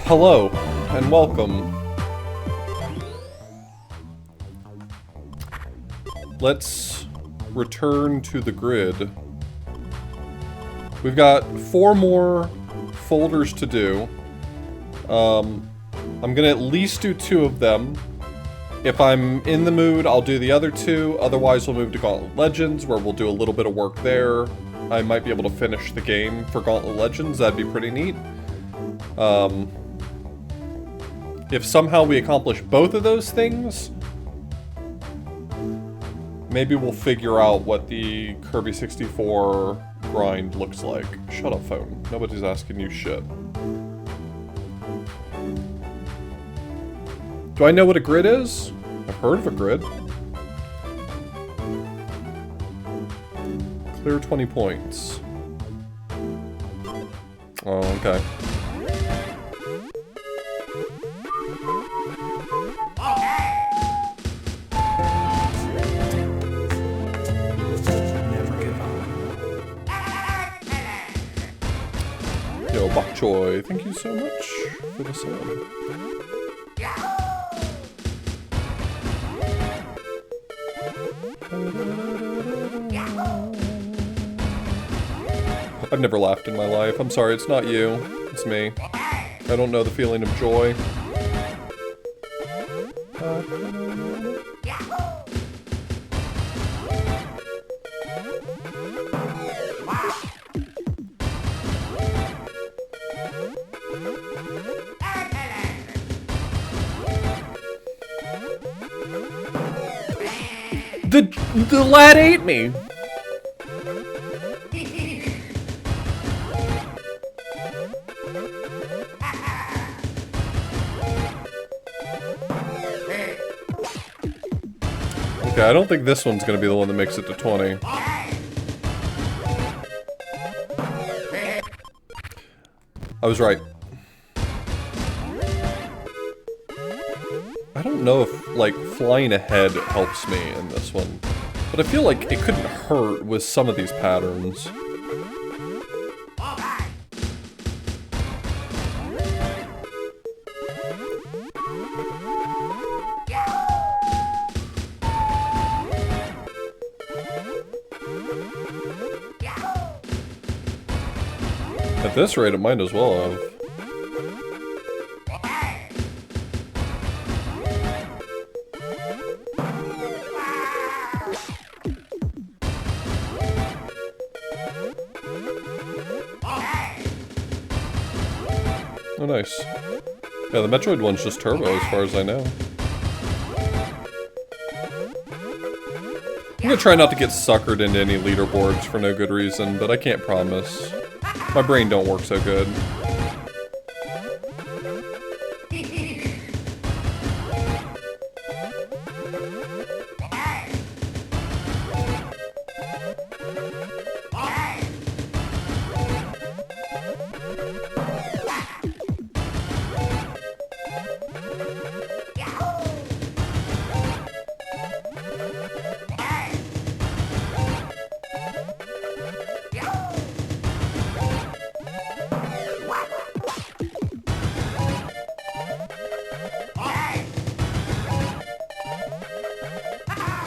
Hello, and welcome. Let's return to the grid. We've got 4 more folders to do. I'm gonna at least do 2 of them. If I'm in the mood, I'll do the other 2. Otherwise, we'll move to Gauntlet Legends, where we'll do a little bit of work there. I might be able to finish the game for Gauntlet Legends. That'd be pretty neat. If somehow we accomplish both of those things, maybe we'll figure out what the Kirby 64 grind looks like. Shut up, phone. Nobody's asking you shit. Do I know what a grid is? I've heard of a grid. Clear 20 points. Oh, okay. Yo, Bok Choy, thank you so much for the sub. I've never laughed in my life. I'm sorry, it's not you. It's me. I don't know the feeling of joy. The lad ate me! Okay, I don't think this one's gonna be the one that makes it to 20. I was right. I don't know if, like, flying ahead helps me in this one. But I feel like it couldn't hurt with some of these patterns. At this rate, it might as well have. Oh, nice. Yeah, the Metroid one's just turbo as far as I know. I'm gonna try not to get suckered into any leaderboards for no good reason, but I can't promise. My brain don't work so good.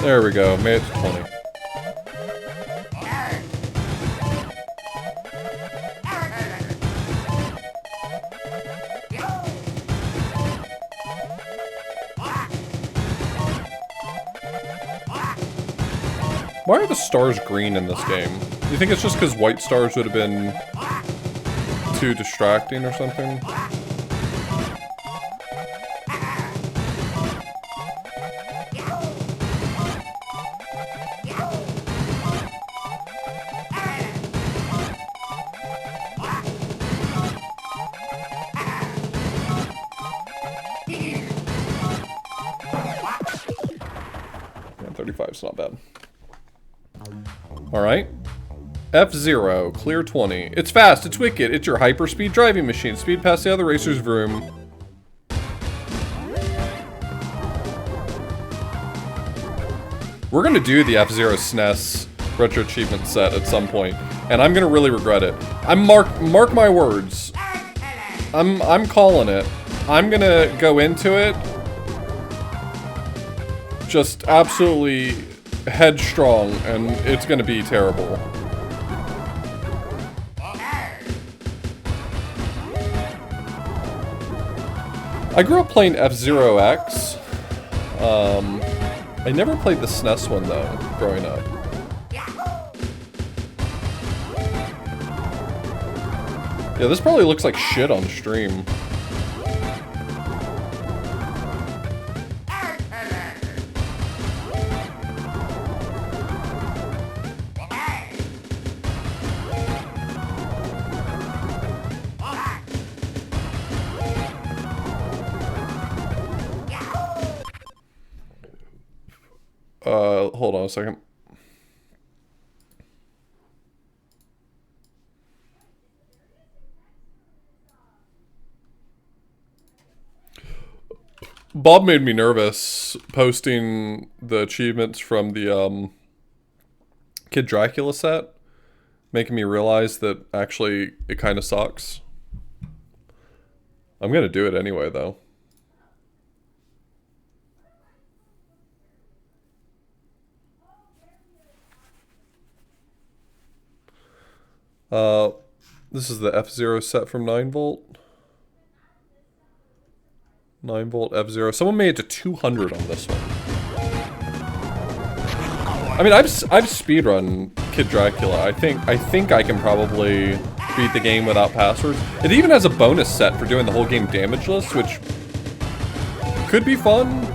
There we go, made it to 20. Why are the stars green in this game? Do you think it's just because white stars would have been too distracting or something? It's not bad. Alright. F-Zero, clear 20. It's fast, it's wicked, it's your hyper-speed driving machine. Speed past the other racers' vroom. We're gonna do the F-Zero SNES Retro Achievement set at some point, and I'm gonna really regret it. Mark my words. I'm calling it. I'm gonna go into it just absolutely headstrong, and it's gonna be terrible. I grew up playing F-Zero X. I never played the SNES one though, growing up. Yeah, this probably looks like shit on stream. Hold on a second. Bob made me nervous posting the achievements from the Kid Dracula set, making me realize that actually it kind of sucks. I'm gonna do it anyway though. This is the F-Zero set from 9V. 9V F-Zero. Someone made it to 200 on this one. I mean, I've speedrun Kid Dracula. I think I can probably beat the game without passwords. It even has a bonus set for doing the whole game damageless, which could be fun.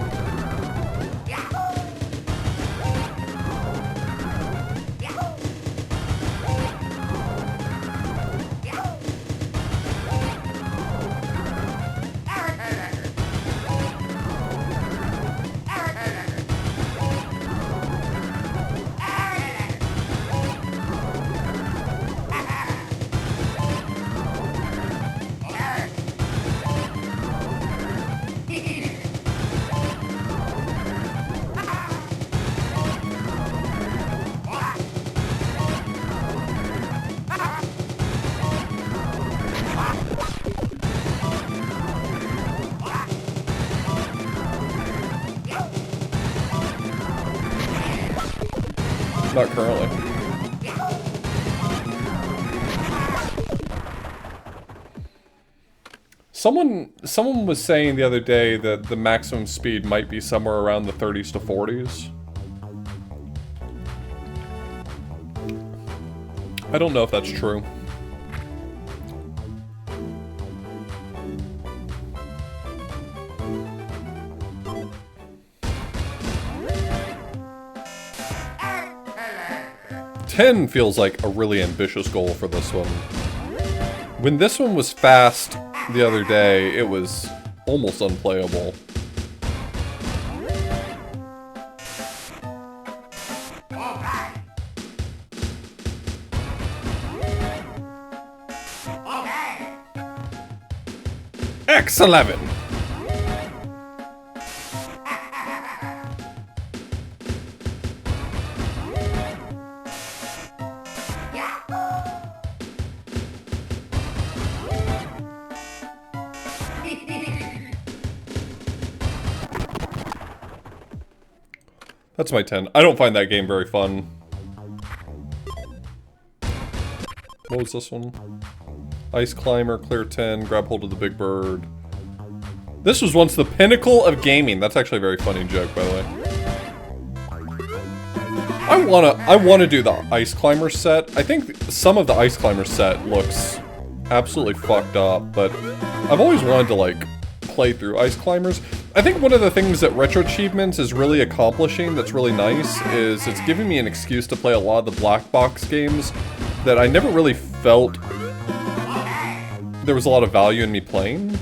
Not currently. Someone was saying the other day that the maximum speed might be somewhere around the 30s to 40s. I don't know if that's true. $10 feels like a really ambitious goal for this one. When this one was fast the other day, it was almost unplayable. X11! That's my 10. I don't find that game very fun. What was this one? Ice Climber, clear 10, grab hold of the big bird. This was once the pinnacle of gaming. That's actually a very funny joke, by the way. I wanna do the Ice Climber set. I think some of the Ice Climber set looks absolutely fucked up, but I've always wanted to, like, play through Ice Climbers. I think one of the things that RetroAchievements is really accomplishing that's really nice is it's giving me an excuse to play a lot of the black box games that I never really felt there was a lot of value in me playing.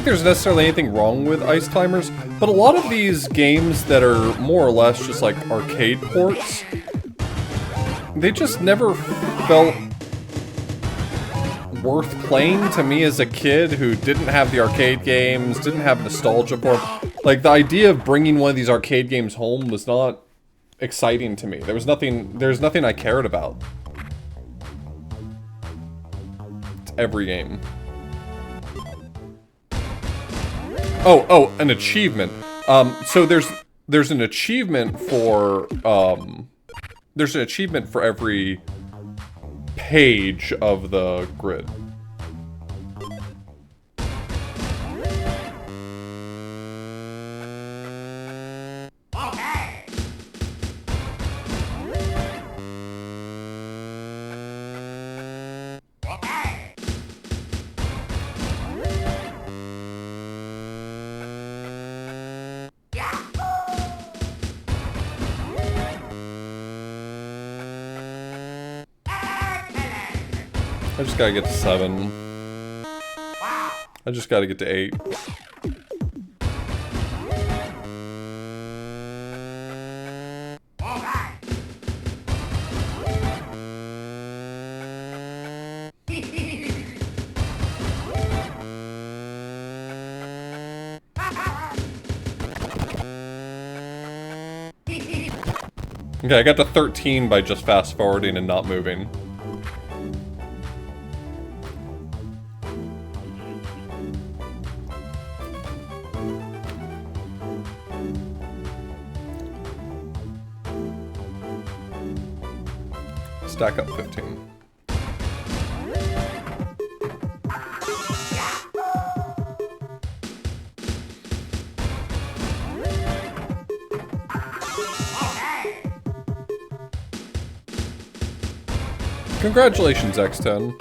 there's necessarily anything wrong with Ice Climbers, but a lot of these games that are more or less just like arcade ports, they just never felt worth playing to me as a kid who didn't have the arcade games, didn't have nostalgia for them. Like, the idea of bringing one of these arcade games home was not exciting to me. There's nothing I cared about. It's every game. Oh, an achievement. So there's an achievement for, there's an achievement for every page of the grid. I just gotta get to 7. I just gotta get to 8. Okay, I got to 13 by just fast forwarding and not moving. Stack up 15. Congratulations, X10.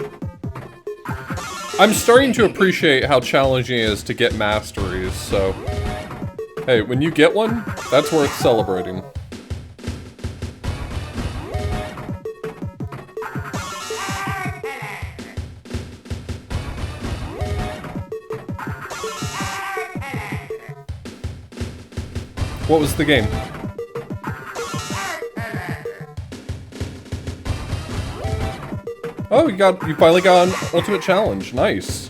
I'm starting to appreciate how challenging it is to get masteries, so... Hey, when you get one, that's worth celebrating. What was the game? Oh, you finally got an ultimate challenge. Nice.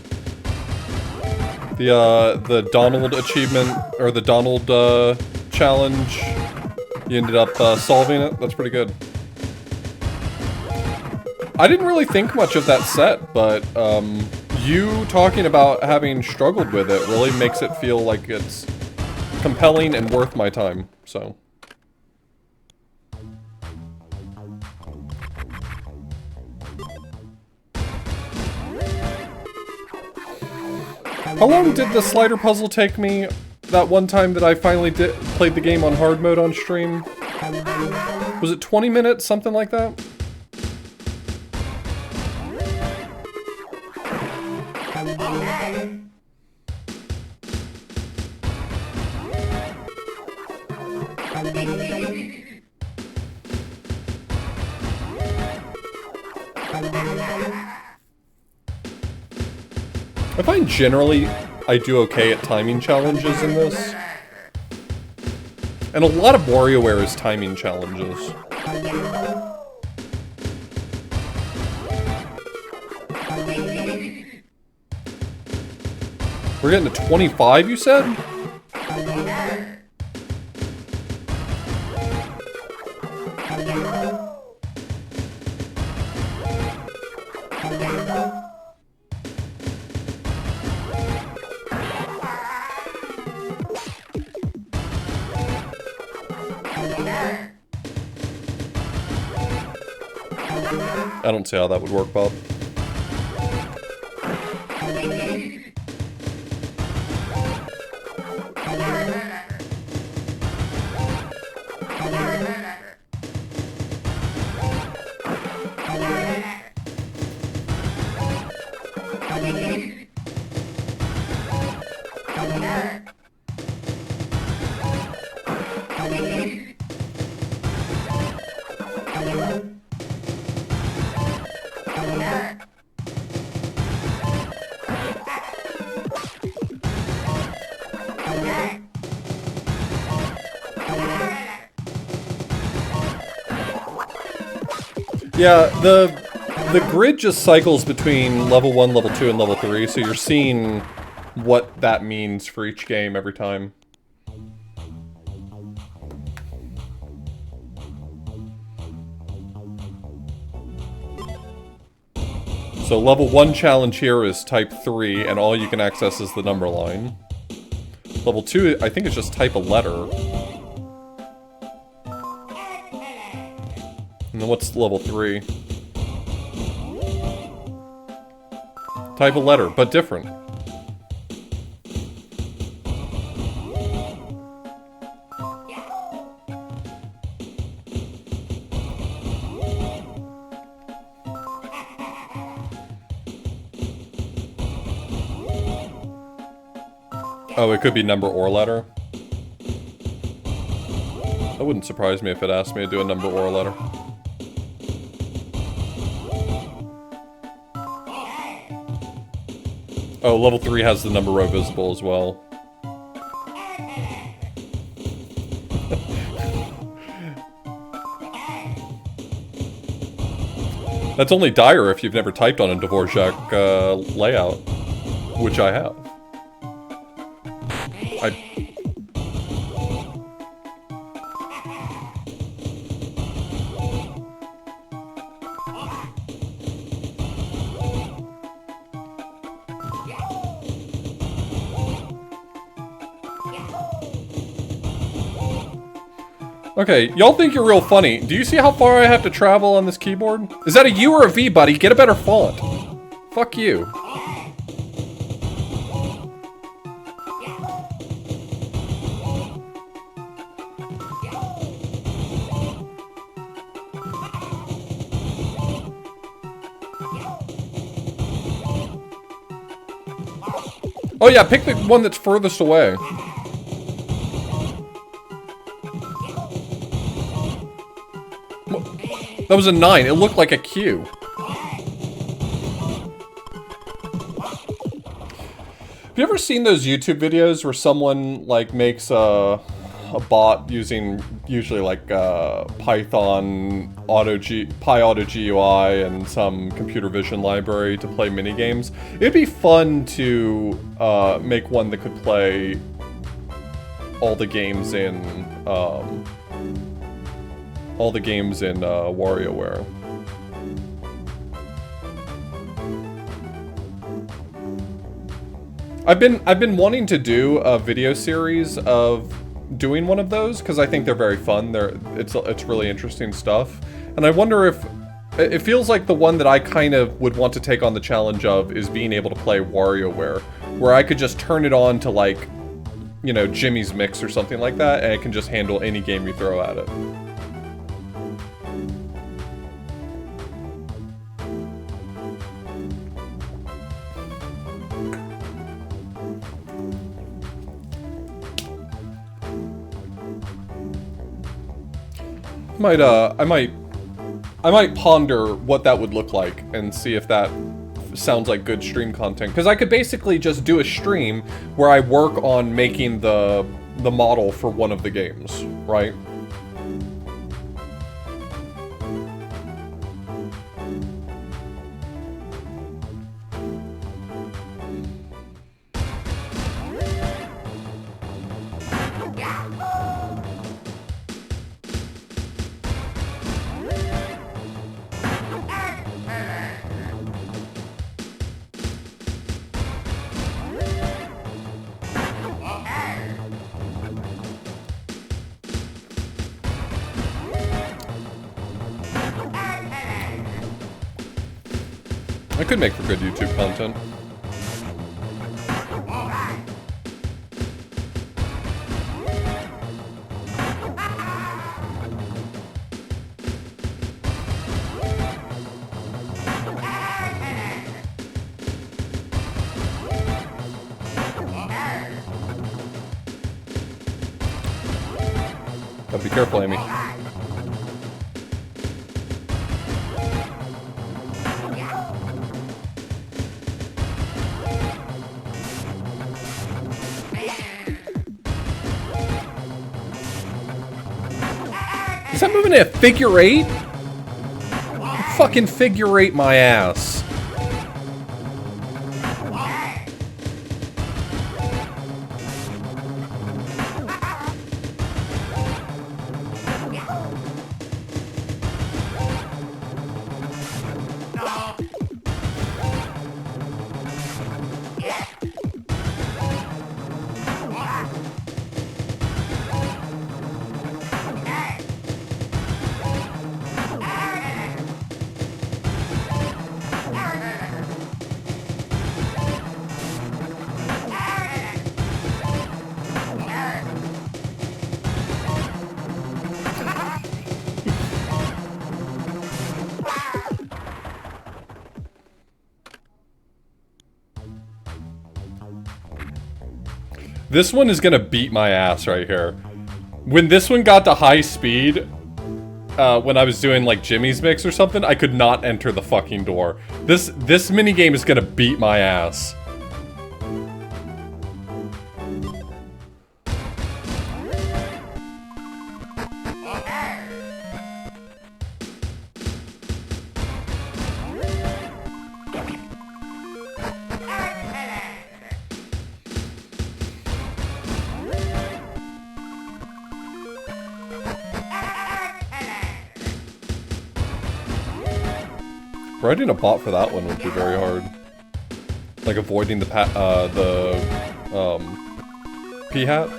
The Donald achievement, or the Donald, challenge, you ended up, solving it. That's pretty good. I didn't really think much of that set, but, you talking about having struggled with it really makes it feel like it's compelling and worth my time, so. How long did the slider puzzle take me that one time that I finally played the game on hard mode on stream? Was it 20 minutes, something like that? I find generally I do okay at timing challenges in this. And a lot of WarioWare is timing challenges. We're getting to 25, you said? I don't see how that would work, Bob. Yeah, the grid just cycles between level 1, level 2, and level 3, so you're seeing what that means for each game every time. So level 1 challenge here is type 3, and all you can access is the number line. Level 2, I think it's just type a letter. And then what's level 3? Type a letter, but different. Oh, it could be number or letter. That wouldn't surprise me if it asked me to do a number or a letter. Oh, level 3 has the number row visible as well. That's only dire if you've never typed on a Dvorak layout, which I have. Okay, y'all think you're real funny. Do you see how far I have to travel on this keyboard? Is that a U or a V, buddy? Get a better font. Fuck you. Oh yeah, pick the one that's furthest away. That was a 9. It looked like a Q. Have you ever seen those YouTube videos where someone like makes a bot using usually like Python PyAutoGUI and some computer vision library to play mini games? It'd be fun to make one that could play all the games in WarioWare. I've been wanting to do a video series of doing one of those because I think they're very fun. It's really interesting stuff, and I wonder if it feels like the one that I kind of would want to take on the challenge of is being able to play WarioWare, where I could just turn it on to like, you know, Jimmy's Mix or something like that, and it can just handle any game you throw at it. I might ponder what that would look like and see if that sounds like good stream content. Because I could basically just do a stream where I work on making the model for one of the games, right? I could make for good YouTube content. Gotta be careful, Amy. Is that moving at a figure 8? fucking figure eight my ass. This one is gonna beat my ass right here. When this one got to high speed, when I was doing like Jimmy's Mix or something, I could not enter the fucking door. This minigame is gonna beat my ass. Writing a bot for that one would be very hard. Like avoiding the P-hat.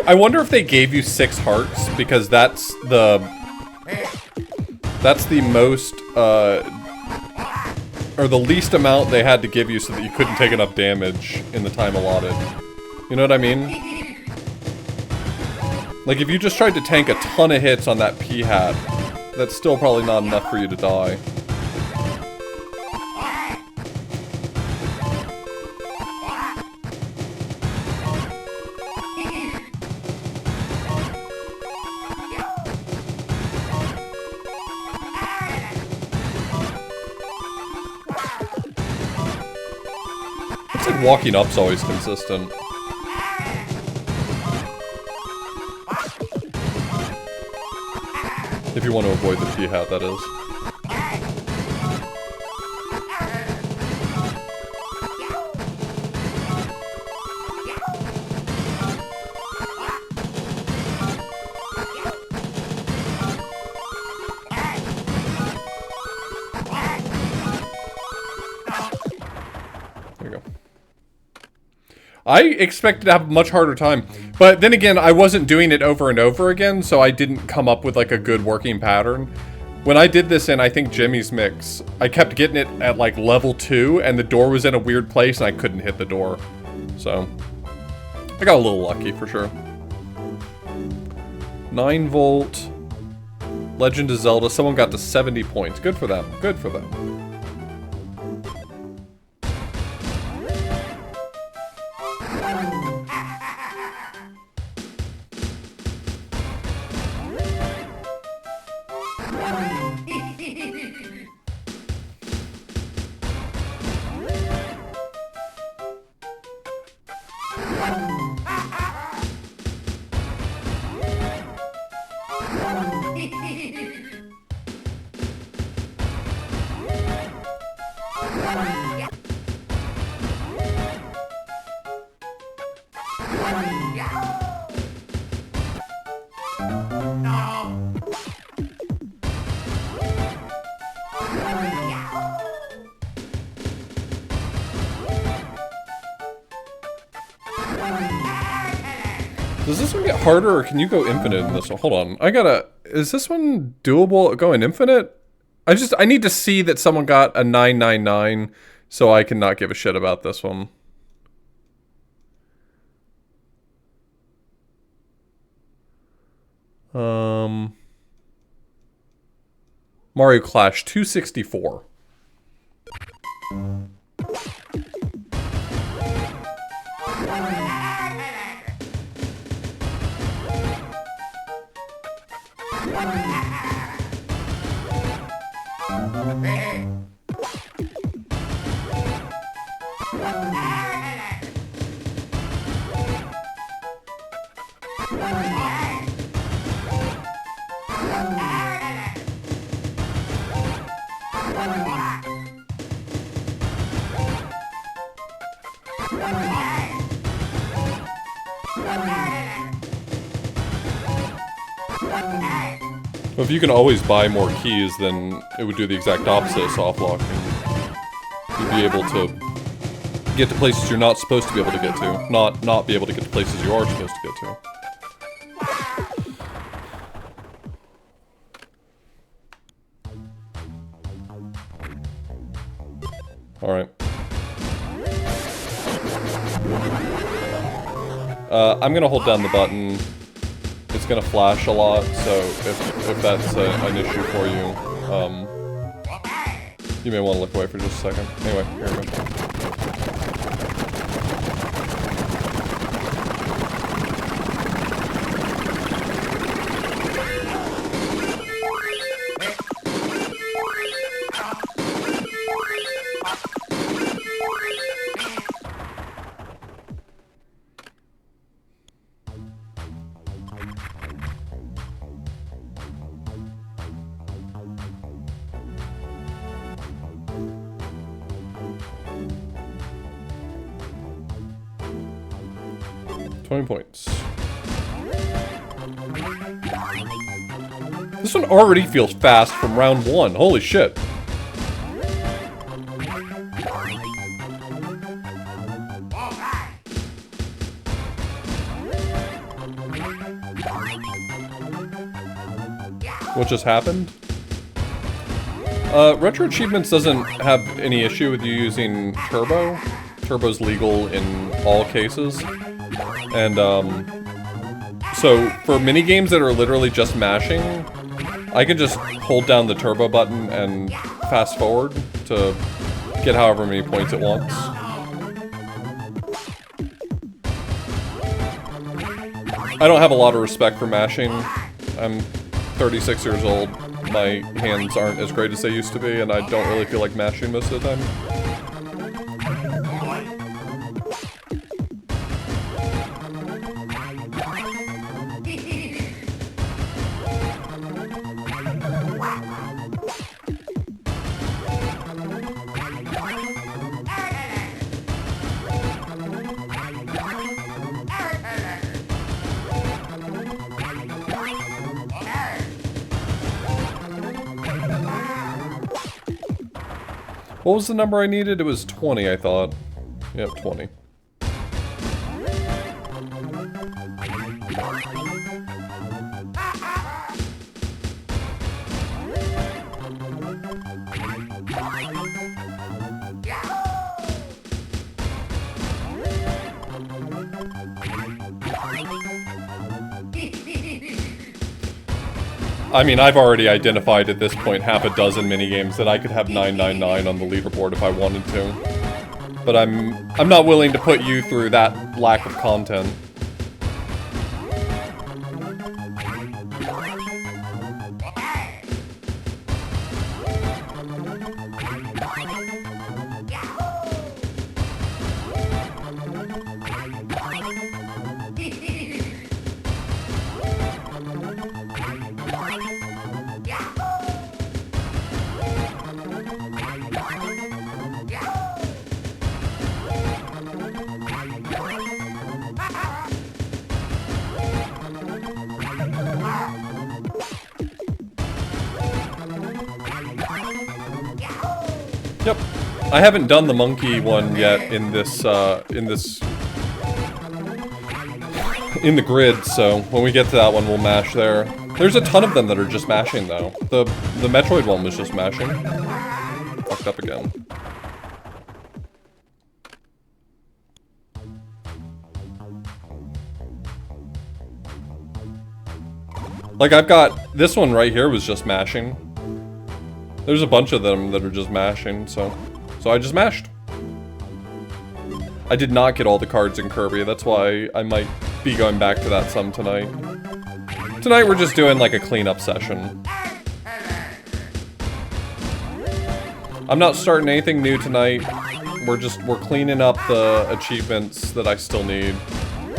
I wonder if they gave you 6 hearts, because that's the most or the least amount they had to give you so that you couldn't take enough damage in the time allotted. You know what I mean? Like if you just tried to tank a ton of hits on that P-hat, that's still probably not enough for you to die. Walking up's always consistent. If you want to avoid the P-hat, that is. I expected to have a much harder time, but then again, I wasn't doing it over and over again, so I didn't come up with like a good working pattern. When I did this in, I think, Jimmy's Mix, I kept getting it at like level 2, and the door was in a weird place, and I couldn't hit the door. So, I got a little lucky for sure. 9 volt, Legend of Zelda, someone got to 70 points. Good for them, good for them. Does this one get harder, or can you go infinite in this one? Hold on, I gotta... Is this one doable going infinite? I need to see that someone got a 999, so I can not give a shit about this one. Mario Clash 264. Well, if you can always buy more keys, then it would do the exact opposite of soft lock, and you'd be able to get to places you're not supposed to be able to get to, not be able to get to places you are supposed to get to. Alright. I'm gonna hold down the button. It's gonna flash a lot, so if that's an issue for you, you may want to look away for just a second. Anyway, here we go. Points. This one already feels fast from round 1. Holy shit. What just happened? RetroAchievements doesn't have any issue with you using Turbo. Turbo's legal in all cases. And, so for mini games that are literally just mashing, I can just hold down the turbo button and fast forward to get however many points it wants. I don't have a lot of respect for mashing. I'm 36 years old. My hands aren't as great as they used to be, and I don't really feel like mashing most of the time. What was the number I needed? It was 20, I thought. Yep, 20. I mean, I've already identified at this point half a dozen minigames that I could have 999 on the leaderboard if I wanted to. But I'm not willing to put you through that lack of content. Yep. I haven't done the monkey one yet in this in the grid, so when we get to that one, we'll mash there. There's a ton of them that are just mashing, though. The Metroid one was just mashing. Fucked up again. Like, I've got... This one right here was just mashing. There's a bunch of them that are just mashing, so I just mashed. I did not get all the cards in Kirby, that's why I might be going back to that some tonight. Tonight we're just doing like a cleanup session. I'm not starting anything new tonight. We're cleaning up the achievements that I still need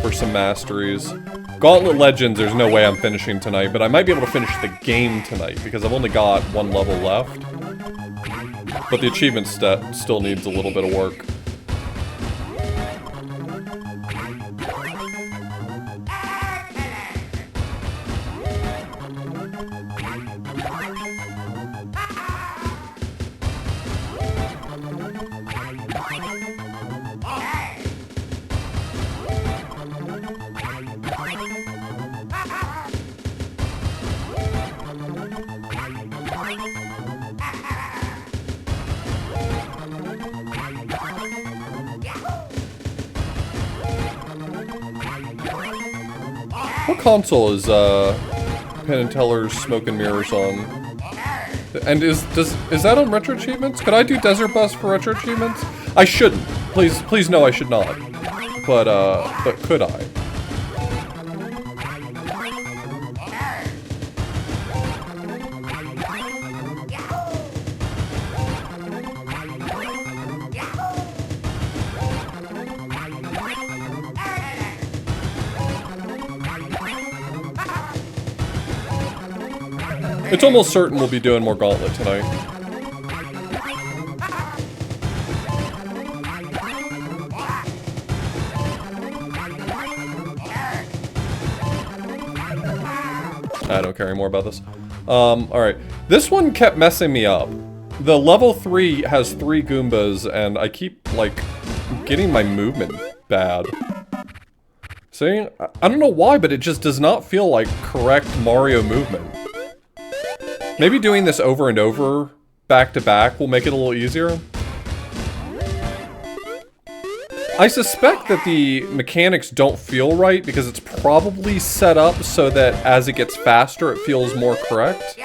for some masteries. Gauntlet Legends, there's no way I'm finishing tonight, but I might be able to finish the game tonight because I've only got one level left. But the achievement stat still needs a little bit of work. What console is Penn and Teller's Smoke and Mirrors on? And is that on RetroAchievements? Could I do Desert Bus for RetroAchievements? I shouldn't. Please no, I should not. But could I? It's almost certain we'll be doing more Gauntlet tonight. I don't care anymore about this. Alright. This one kept messing me up. The level 3 has 3 Goombas, and I keep, like, getting my movement bad. See? I don't know why, but it just does not feel like correct Mario movement. Maybe doing this over and over, back to back, will make it a little easier. I suspect that the mechanics don't feel right because it's probably set up so that as it gets faster, it feels more correct.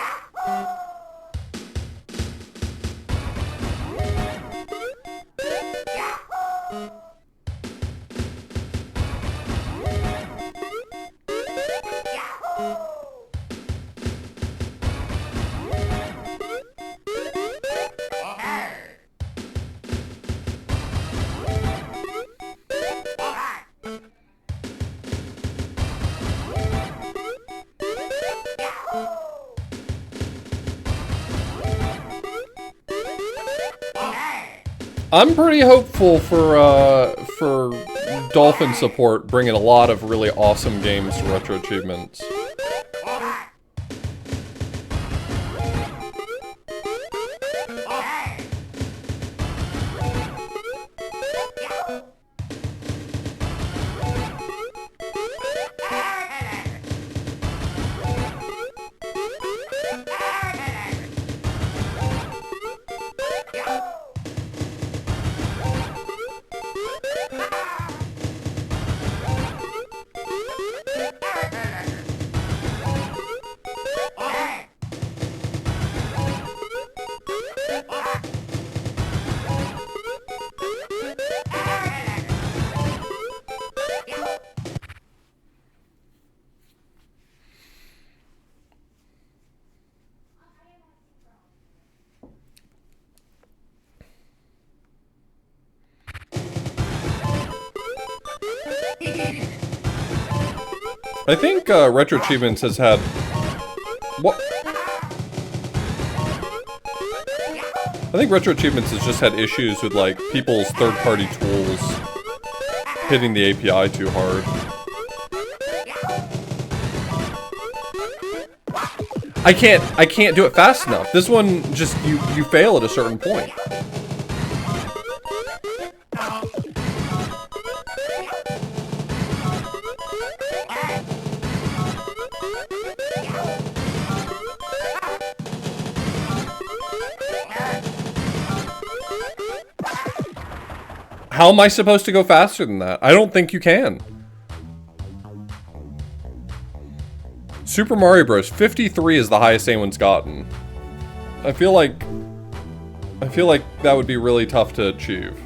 I'm pretty hopeful for Dolphin support bringing a lot of really awesome games to RetroAchievements. I think RetroAchievements has had... What? I think RetroAchievements has just had issues with, like, people's third-party tools hitting the API too hard. I can't do it fast enough. This one just, you fail at a certain point. How am I supposed to go faster than that? I don't think you can. Super Mario Bros. 53 is the highest anyone's gotten. I feel like that would be really tough to achieve.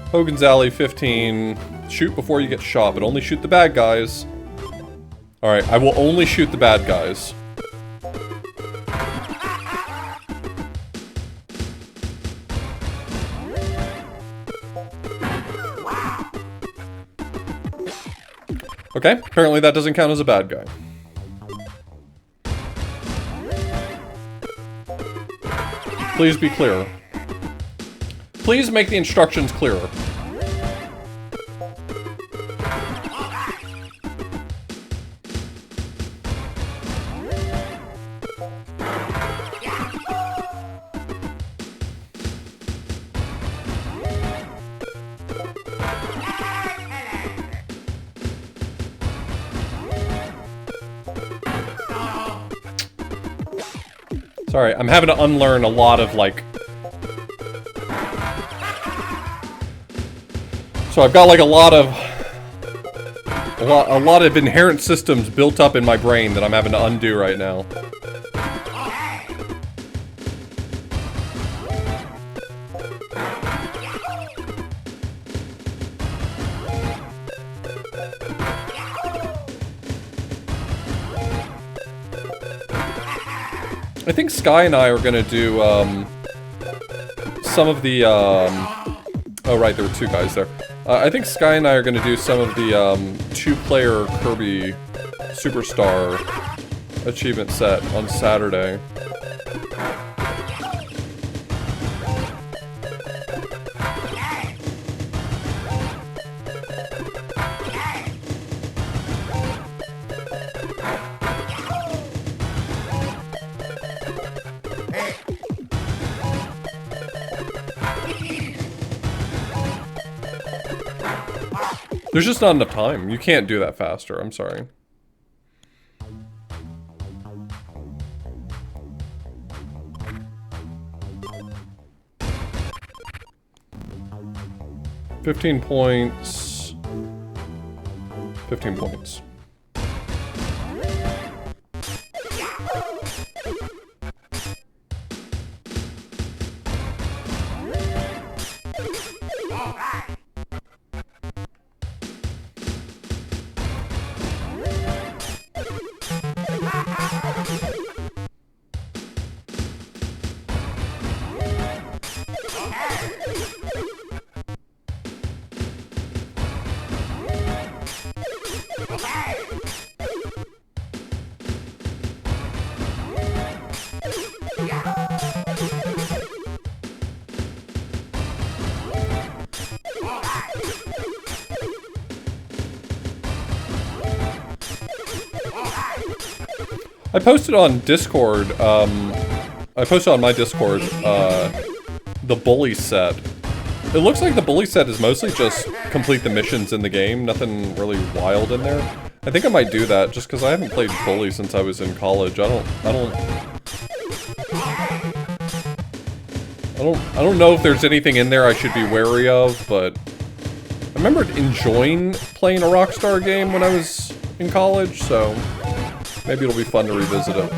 Hogan's Alley 15. Shoot before you get shot, but only shoot the bad guys. Alright, I will only shoot the bad guys. Okay, apparently that doesn't count as a bad guy. Please be clear. Please make the instructions clearer. Sorry, I'm having to unlearn a lot of, like... So I've got, like, a lot of inherent systems built up in my brain that I'm having to undo right now. I think Sky and I are gonna do, some of the, oh right, there were two guys there. I think Sky and I are gonna do some of the, two-player Kirby Superstar achievement set on Saturday. There's just not enough time. You can't do that faster. I'm sorry. $15 points. 15 points. I posted on Discord, I posted on my Discord, the bully set. It looks like the bully set is mostly just complete the missions in the game, nothing really wild in there. I think I might do that, just because I haven't played bully since I was in college. I don't know if there's anything in there I should be wary of, but I remember enjoying playing a Rockstar game when I was in college, so maybe it'll be fun to revisit it.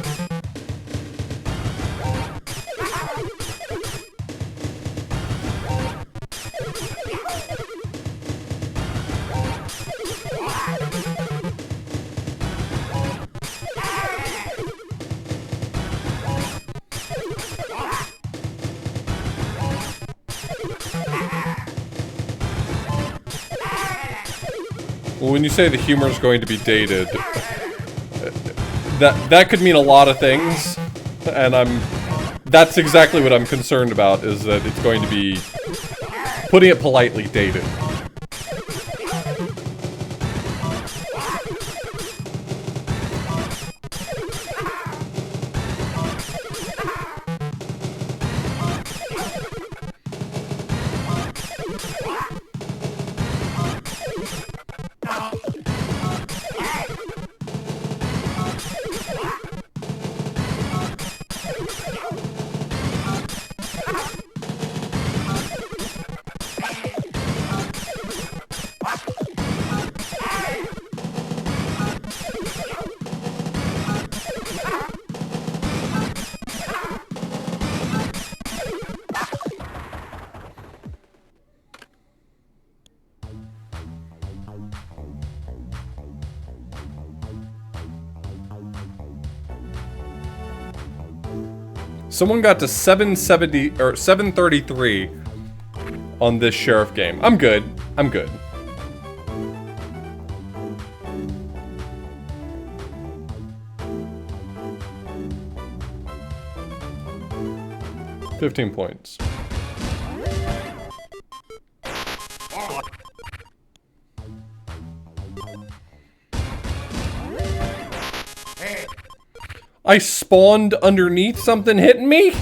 Well, when you say the humor is going to be dated, that could mean a lot of things, and that's exactly what I'm concerned about, is that it's going to be, putting it politely, dated. Someone got to 770 or 733 on this sheriff game. I'm good. I'm good. $15 points. I spawned underneath something hitting me?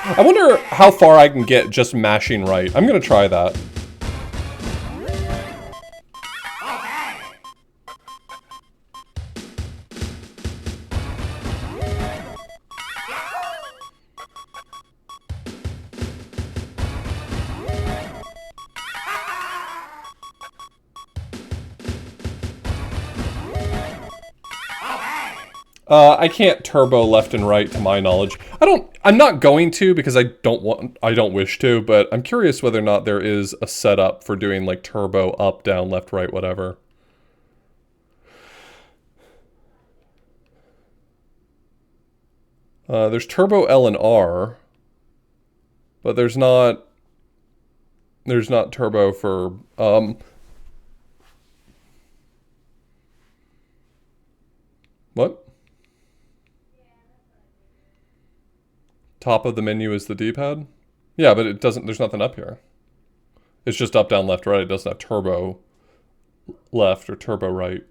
I wonder how far I can get just mashing right. I'm gonna try that. I can't turbo left and right to my knowledge. I'm not going to because I don't wish to, but I'm curious whether or not there is a setup for doing like turbo up, down, left, right, whatever. There's turbo L and R, but there's not turbo for, what? Top of the menu is the D-pad? Yeah, but there's nothing up here. It's just up, down, left, right. It doesn't have turbo left or turbo right.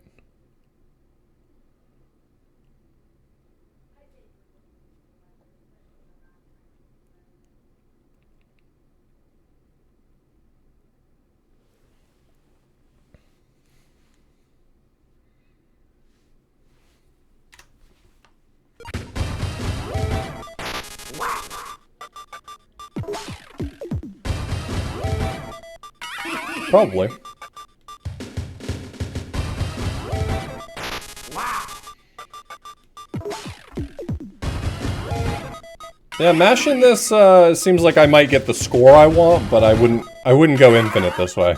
Probably. Yeah, mashing this seems like I might get the score I want, but I wouldn't go infinite this way.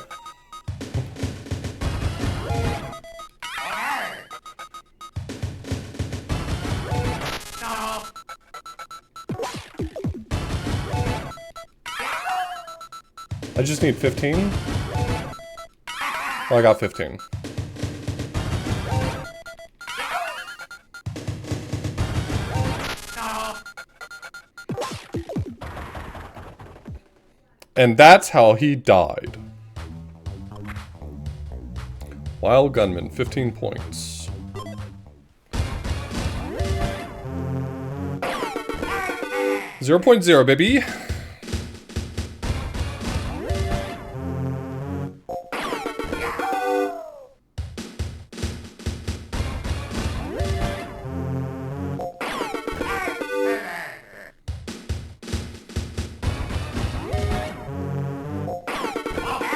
I just need 15. Oh, I got 15. And that's how he died. Wild Gunman, 15 points. .0, baby.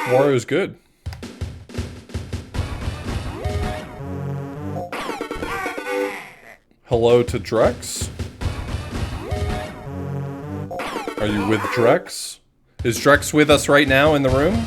Wario's good. Hello to Drex. Are you with Drex? Is Drex with us right now in the room?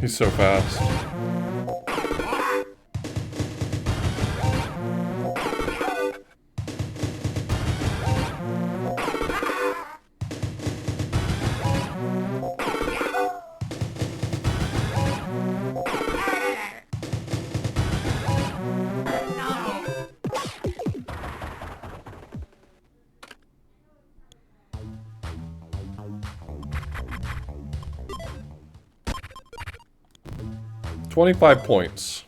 He's so fast. $25 points.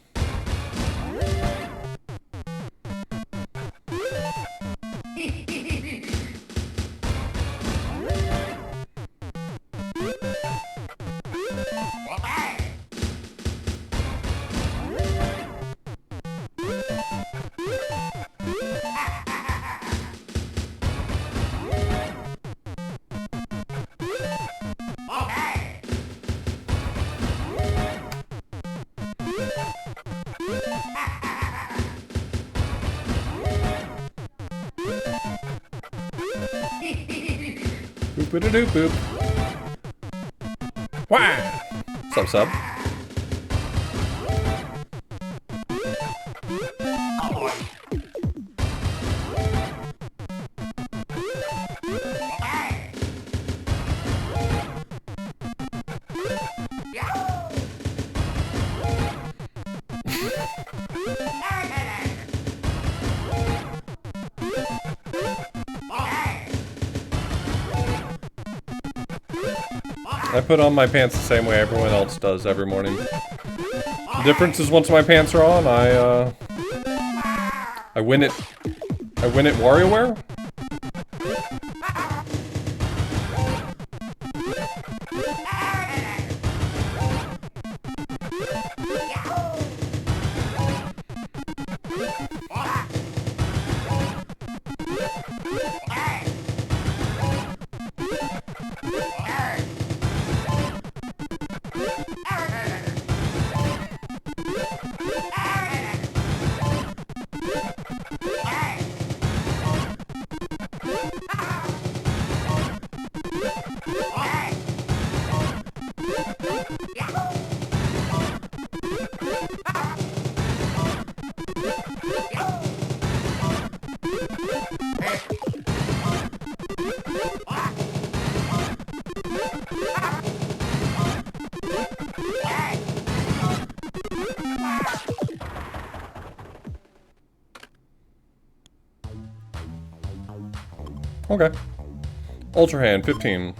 Boop-a-da-doop boop. Wah! What's up, sub? I put on my pants the same way everyone else does every morning. The difference is once my pants are on, I win at WarioWare. Okay. Ultra Hand, 15.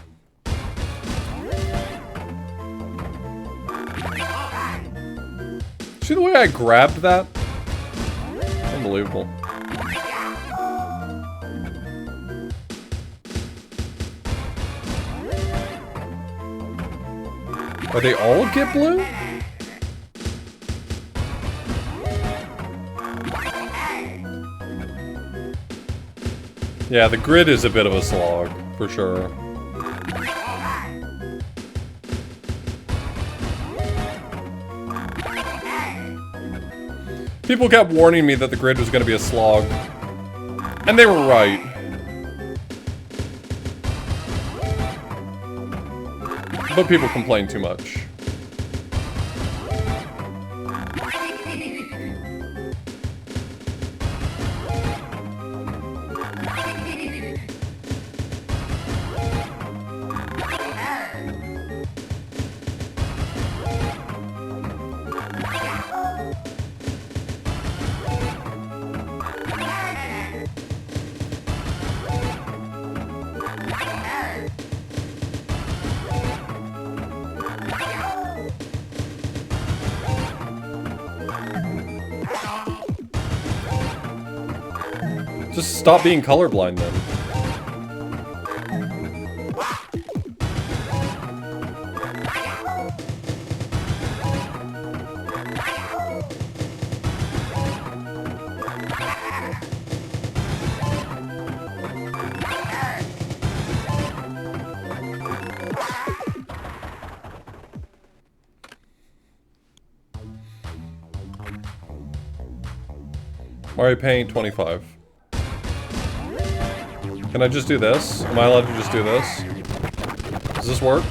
See the way I grabbed that? Unbelievable. Are they all get blue? Yeah, the grid is a bit of a slog, for sure. People kept warning me that the grid was going to be a slog. And they were right. But people complain too much. Just stop being colorblind then. Mario Paint 25. Can I just do this? Am I allowed to just do this? Does this work?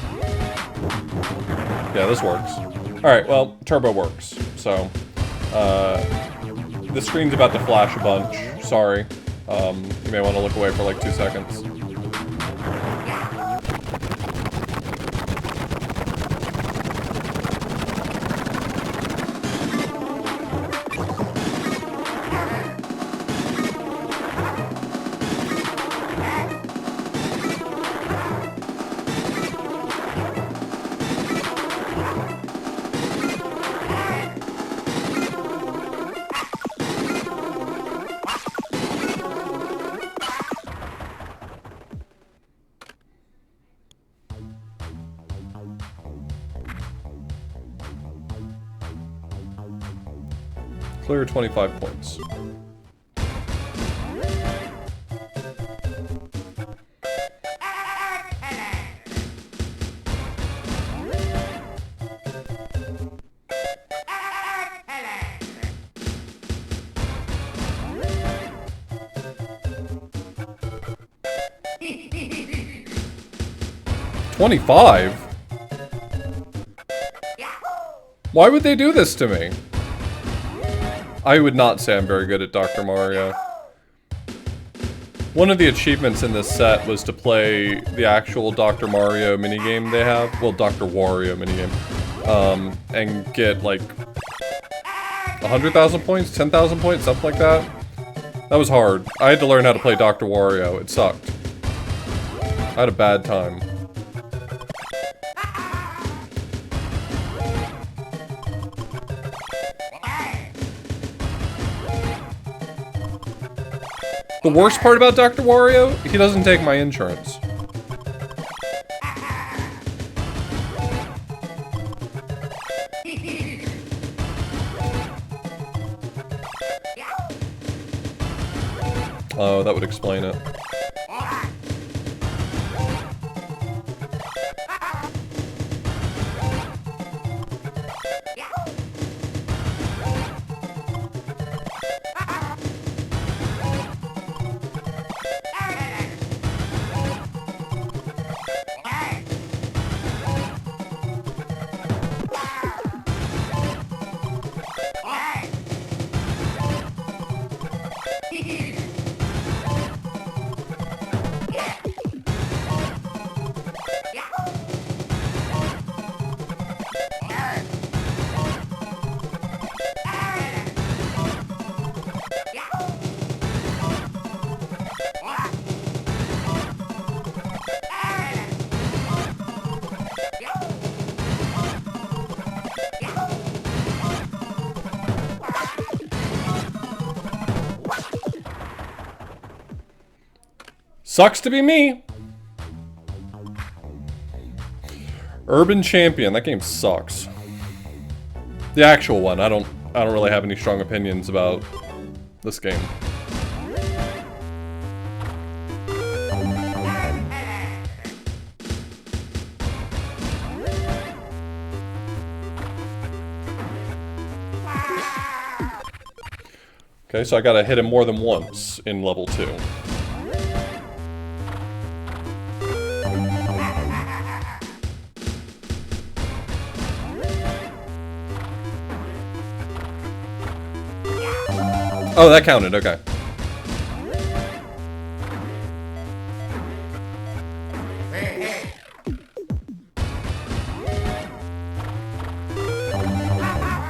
Yeah, this works. Alright, well, Turbo works. So, the screen's about to flash a bunch. Sorry. You may want to look away for like 2 seconds. Clear 25 points. 25? Why would they do this to me? I would not say I'm very good at Dr. Mario. One of the achievements in this set was to play the actual Dr. Mario minigame they have. Well, Dr. Wario minigame. And get like 100,000 points, 10,000 points, something like that. That was hard. I had to learn how to play Dr. Wario. It sucked. I had a bad time. The worst part about Dr. Wario, he doesn't take my insurance. Oh, that would explain it. Sucks to be me. Urban Champion. That game sucks. The actual one. I don't really have any strong opinions about this game. Okay, so I gotta hit him more than once in level 2. Oh, that counted, okay.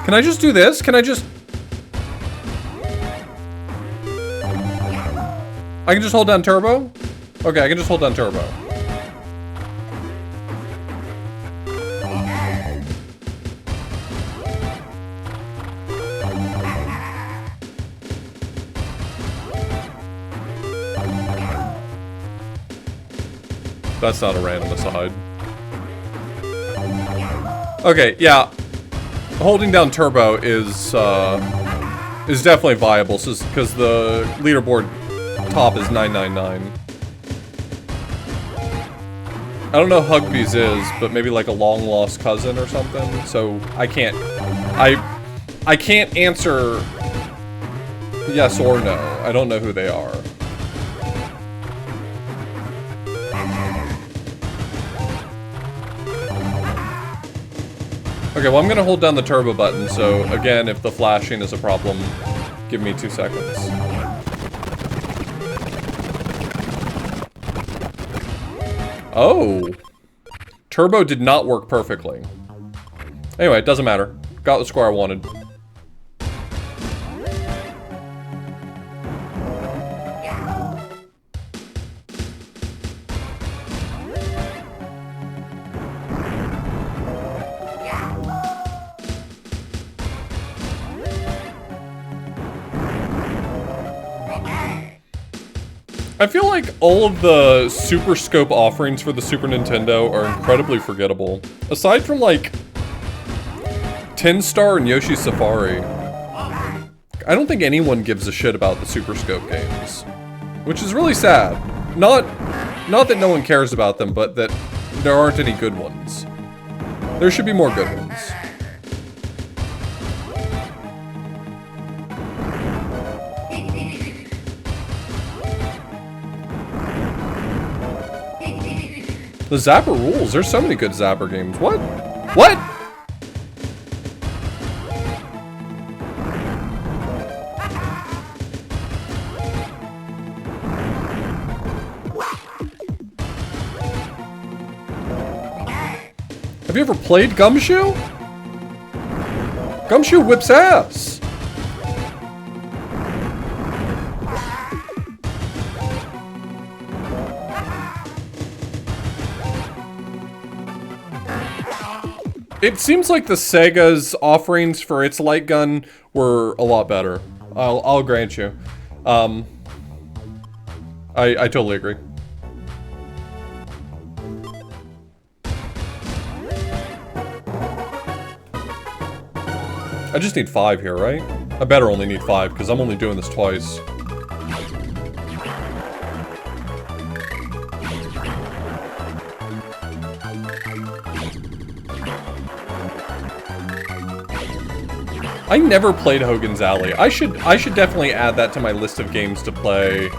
Can I just do this? Can I just... I can just hold down turbo? Okay, I can just hold down turbo. That's not a random aside. Okay, yeah. Holding down turbo is definitely viable, because the leaderboard top is 999. I don't know who Hugby's is, but maybe like a long lost cousin or something. So I can't answer yes or no. I don't know who they are. Okay, well, I'm gonna hold down the turbo button, so again, if the flashing is a problem, give me 2 seconds. Oh! Turbo did not work perfectly. Anyway, it doesn't matter. Got the score I wanted. I feel like all of the Super Scope offerings for the Super Nintendo are incredibly forgettable. Aside from, like, Tin Star and Yoshi's Safari, I don't think anyone gives a shit about the Super Scope games. Which is really sad. Not that no one cares about them, but that there aren't any good ones. There should be more good ones. The Zapper rules. There's so many good Zapper games. What? What? Have you ever played Gumshoe? Gumshoe whips ass! It seems like the Sega's offerings for its light gun were a lot better. I'll grant you. I totally agree. I just need 5 here, right? I better only need 5, because I'm only doing this twice. I never played Hogan's Alley. I should definitely add that to my list of games to play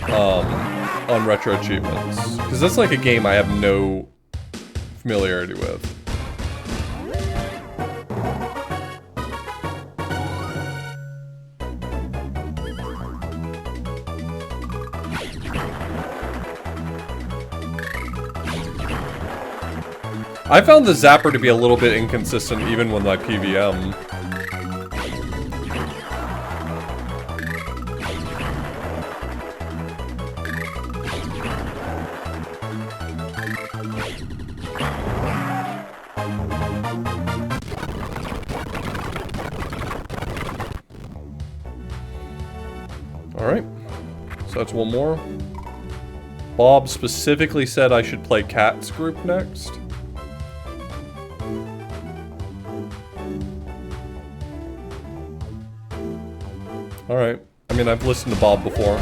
on RetroAchievements. Because that's like a game I have no familiarity with. I found the Zapper to be a little bit inconsistent even with my PVM. Alright, so that's one more. Bob specifically said I should play Cat's Group next. Alright. I mean, I've listened to Bob before.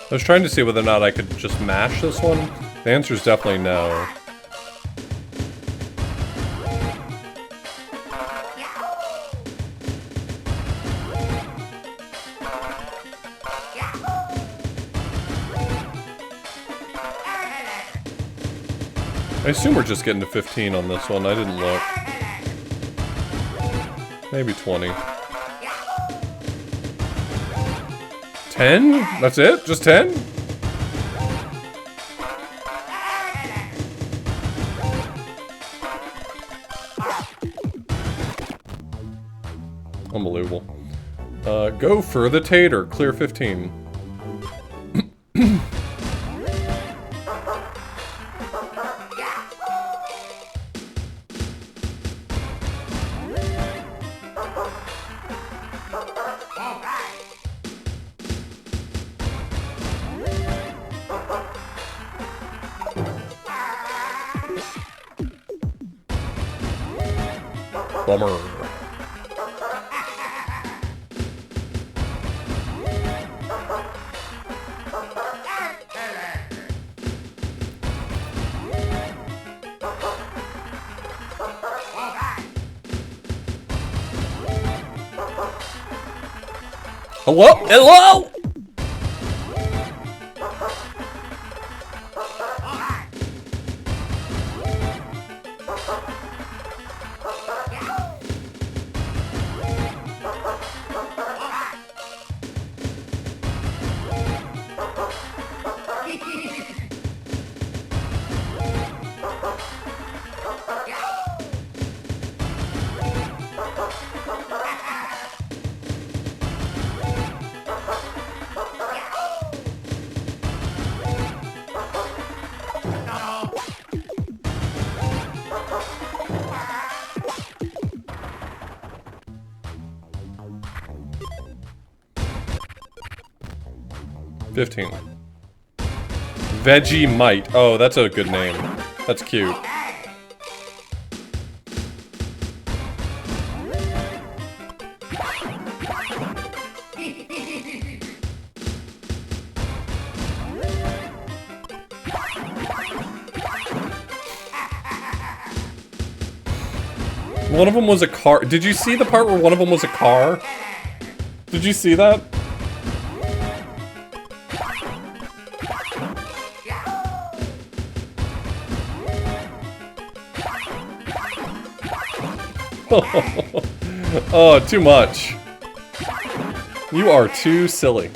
I was trying to see whether or not I could just mash this one. The answer is definitely no. I assume we're just getting to 15 on this one. I didn't look. Maybe 20. 10? That's it? Just 10? Unbelievable. Go for the tater. Clear 15. Bummer. Hello? Hello? 15. Vegemite. Oh, that's a good name. That's cute. One of them was a car. Did you see the part where one of them was a car? Did you see that? Oh, too much. You are too silly.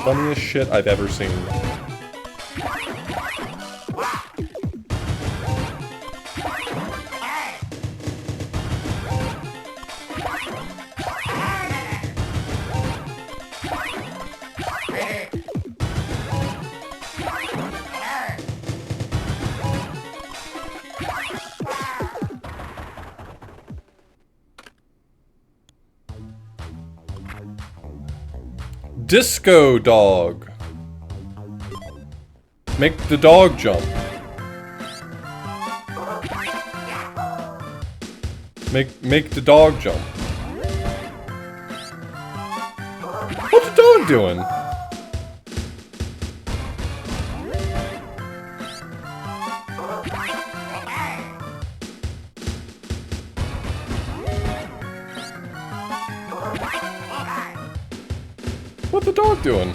Funniest shit I've ever seen. Disco dog. Make the dog jump. Make the dog jump. What's the dog doing? What's the dog doing?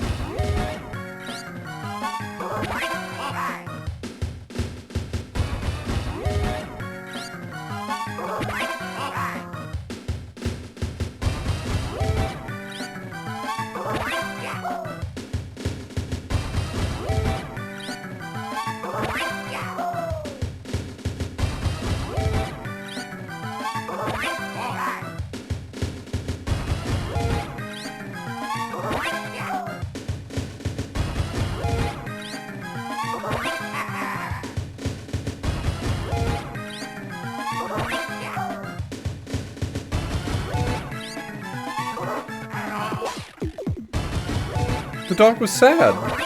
The dog was sad.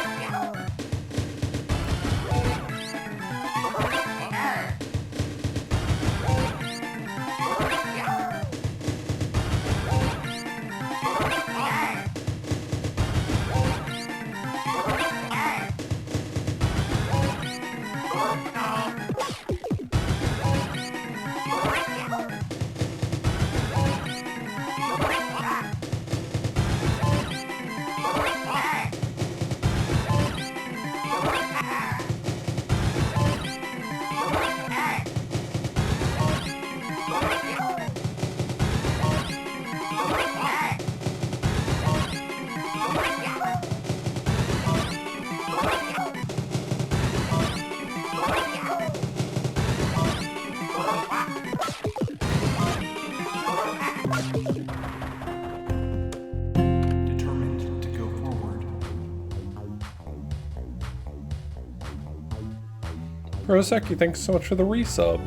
Roseki, thanks so much for the resub.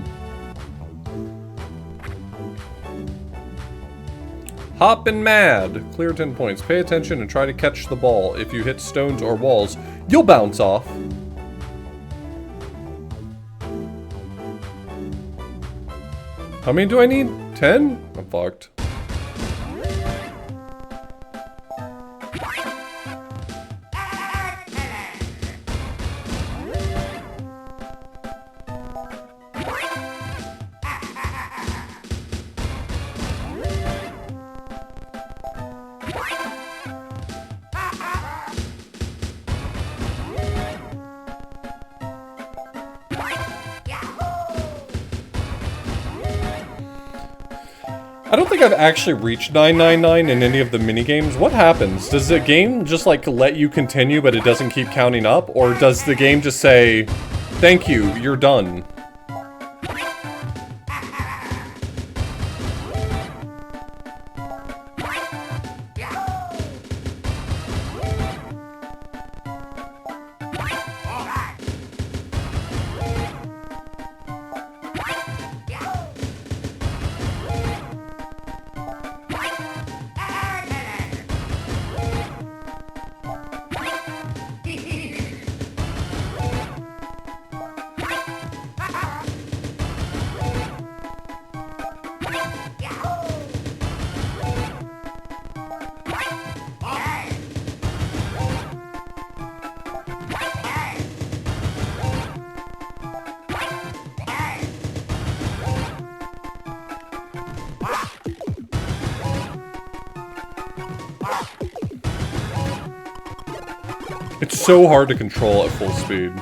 Hoppin' mad. Clear 10 points. Pay attention and try to catch the ball. If you hit stones or walls, you'll bounce off. How many do I need? 10? I'm fucked. I don't think I've actually reached 999 in any of the minigames. What happens? Does the game just, like, let you continue, but it doesn't keep counting up? Or does the game just say, thank you, you're done? It's so hard to control at full speed.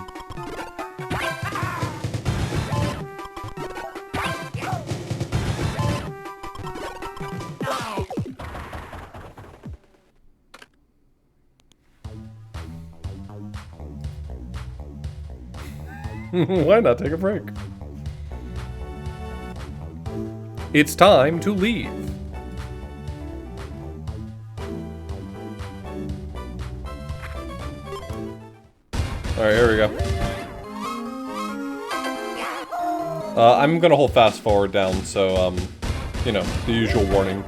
Why not take a break? It's time to leave. Alright, here we go. I'm gonna hold fast forward down, so, you know, the usual warning.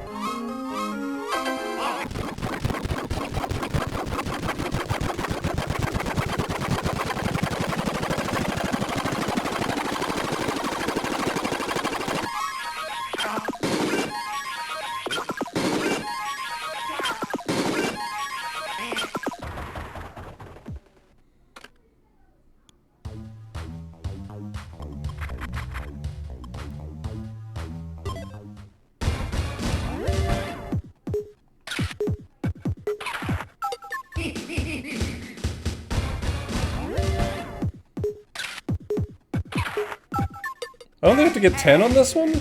I don't think I have to get 10 on this one?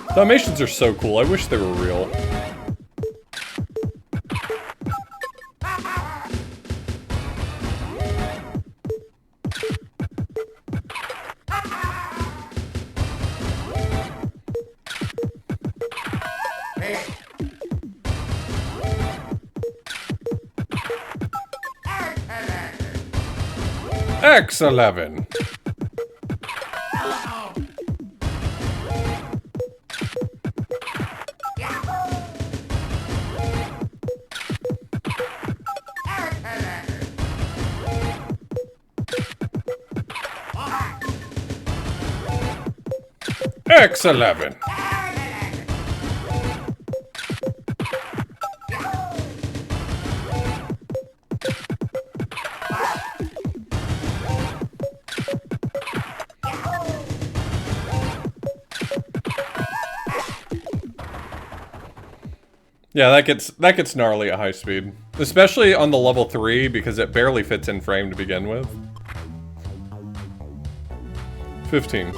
The animations are so cool, I wish they were real. X11. X11. Yeah, that gets gnarly at high speed. Especially on the level 3, because it barely fits in frame to begin with. 15.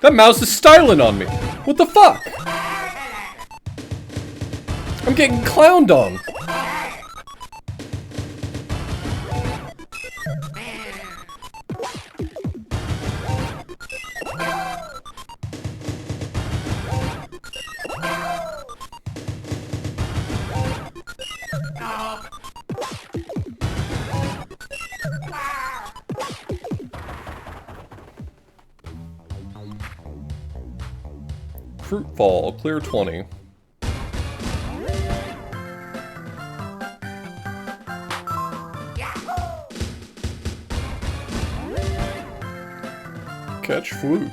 That mouse is styling on me. What the fuck? I'm getting clowned on. Fruitfall, clear 20. Catch food.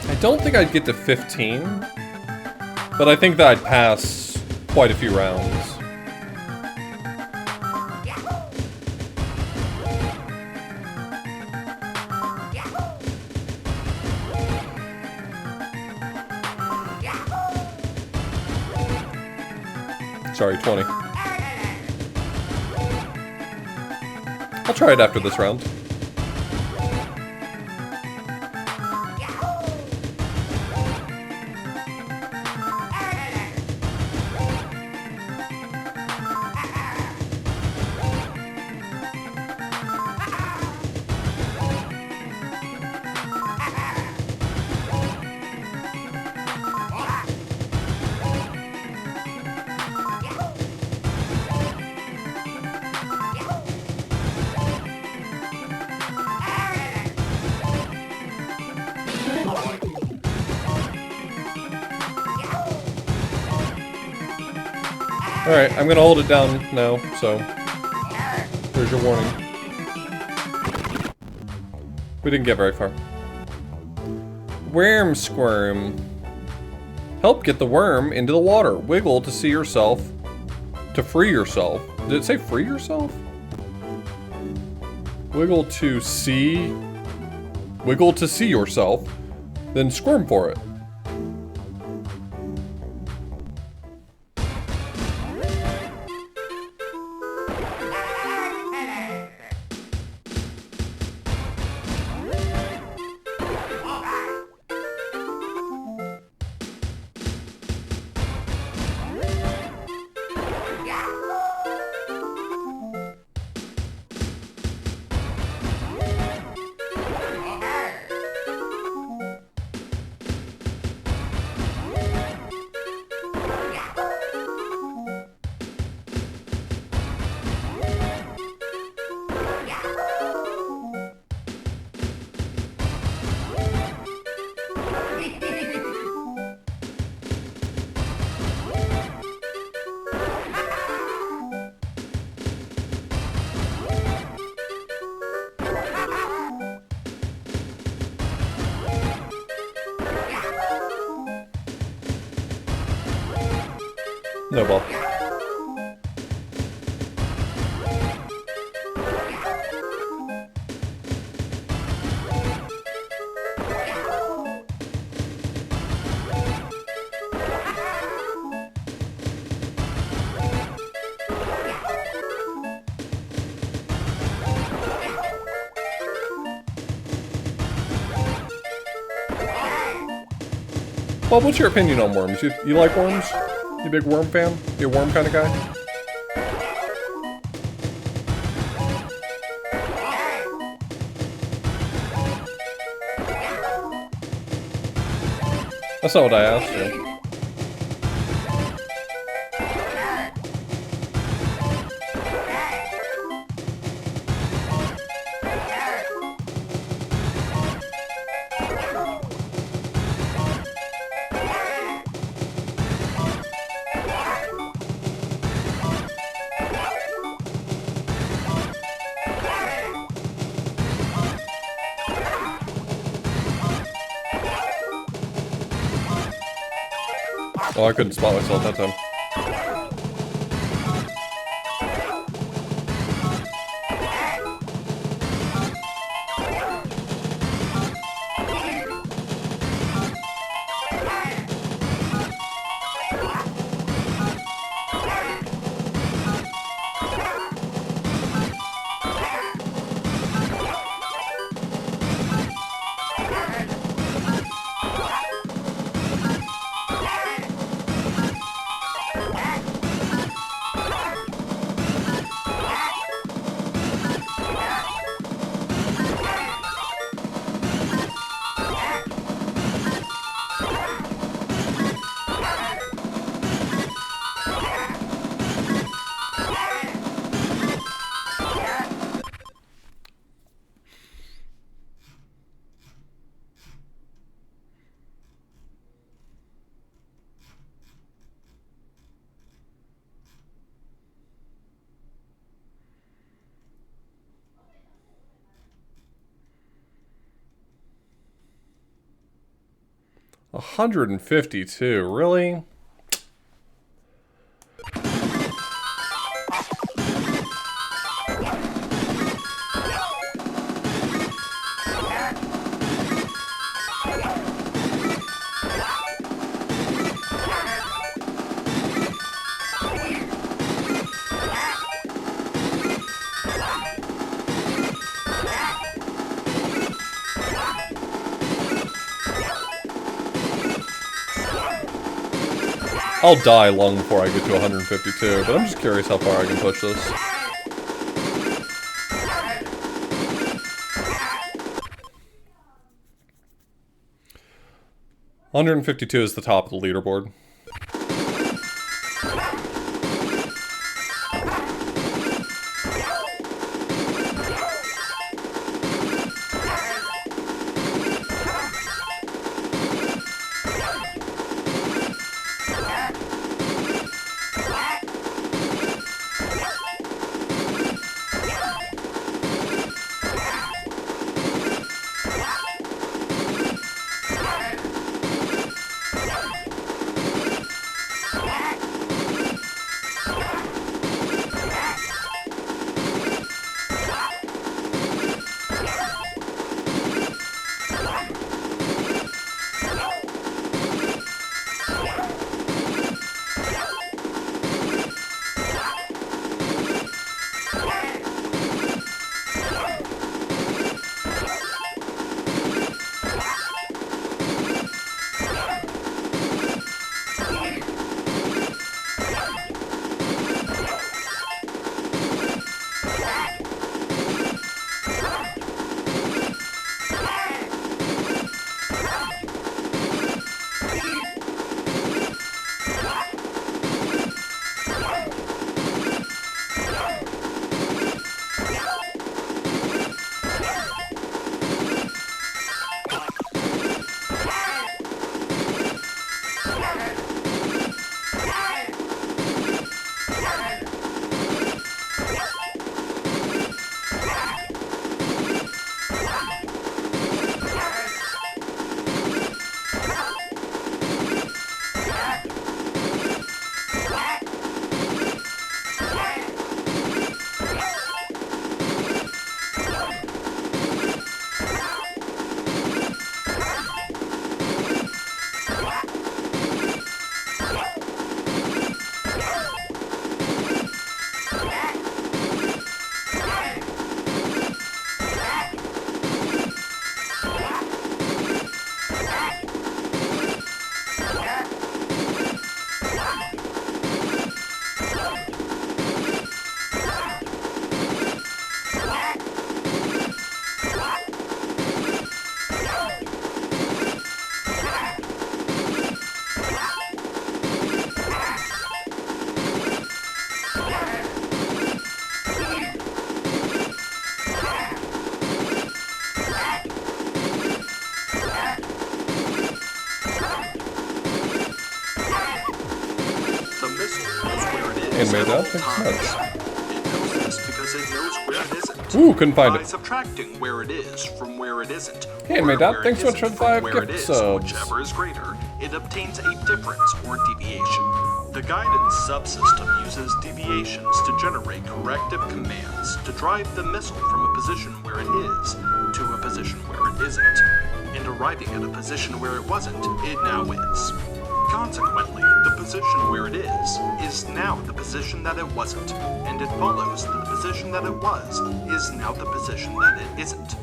I don't think I'd get to 15, but I think that I'd pass quite a few rounds. Sorry, 20. I'll try it after this round. Alright, I'm gonna hold it down now, so there's your warning. We didn't get very far. Worm squirm. Help get the worm into the water. Wiggle to see yourself. To free yourself. Did it say free yourself? Wiggle to see. Wiggle to see yourself. Then squirm for it. No ball. Well, what's your opinion on worms? You like worms? You a big worm fan? You a worm kind of guy? That's not what I asked you. Oh, I couldn't spot myself that time. $152, really? I'll die long before I get to 152, but I'm just curious how far I can push this. $152 is the top of the leaderboard. Made that? Thanks so much. It knows this because it knows where it isn't. Ooh, couldn't find By it. subtracting where it is from where it isn't. Hey, my dad, thanks so much for the 5 gift subs. Whichever is greater, it obtains a difference or deviation. The guidance subsystem uses deviations to generate corrective commands to drive the missile from a position where it is to a position where it isn't. And arriving at a position where it wasn't, it now is. Consequently, the position where it is now the position that it wasn't, and it follows that the position that it was is now the position that it isn't.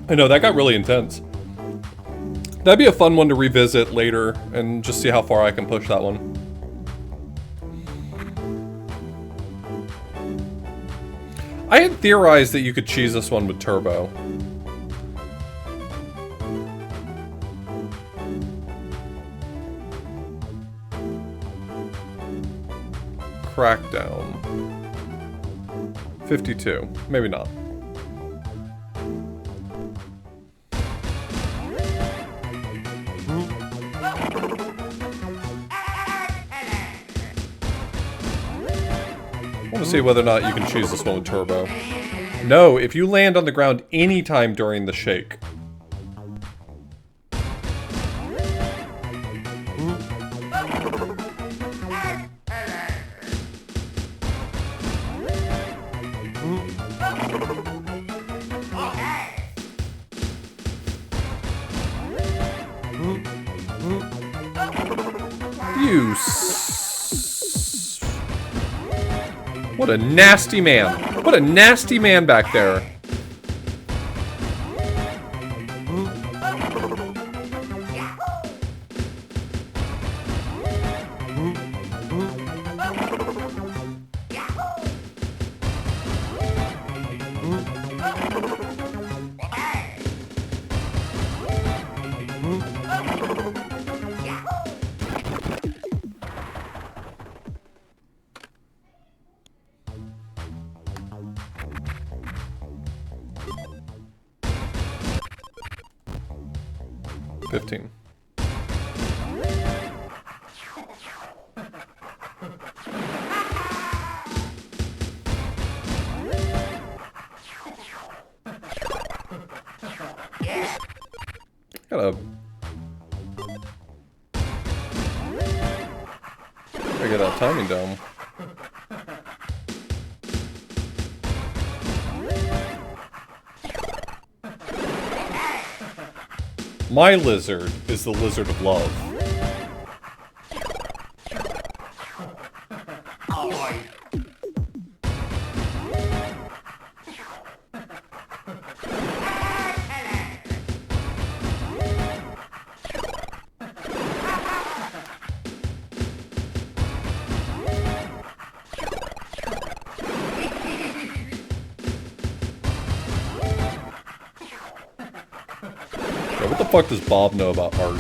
I know, that got really intense. That'd be a fun one to revisit later and just see how far I can push that one. I had theorized that you could cheese this one with turbo. Crackdown. 52. Maybe not. I want to see whether or not you can choose this one with turbo. No, if you land on the ground anytime during the shake. What a nasty man. What a nasty man back there. Gotta get that timing down. My lizard is the lizard of love. What the fuck does Bob know about art?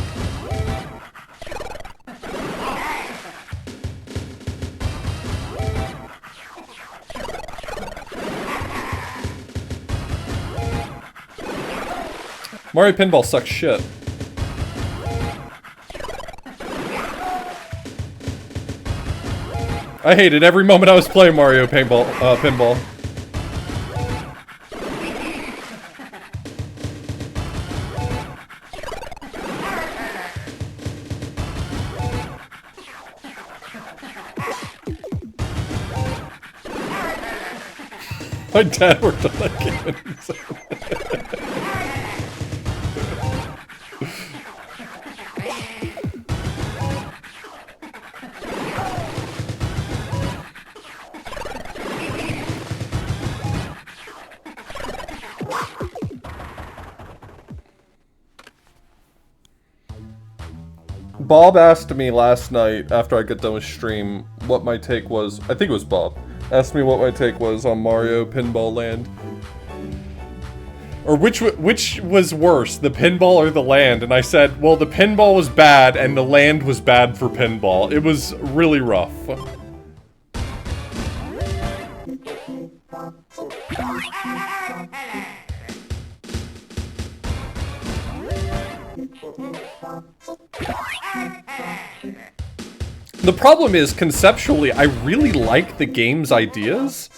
Mario Pinball sucks shit. I hated every moment I was playing Mario Pinball. My dad worked on that game. Bob asked me last night after I got done with stream what my take was. I think it was Bob. Asked me what my take was on Mario Pinball Land. Or which was worse, the pinball or the land? And I said, well, the pinball was bad and the land was bad for pinball. It was really rough. The problem is, conceptually, I really like the game's ideas,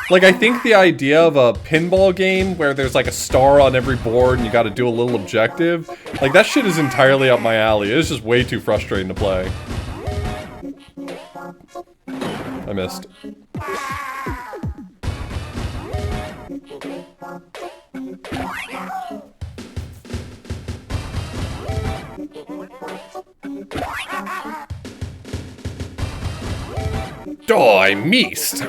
Like, I think the idea of a pinball game where there's like a star on every board and you gotta do a little objective, like that shit is entirely up my alley. It's just way too frustrating to play. I missed. Oh, I missed.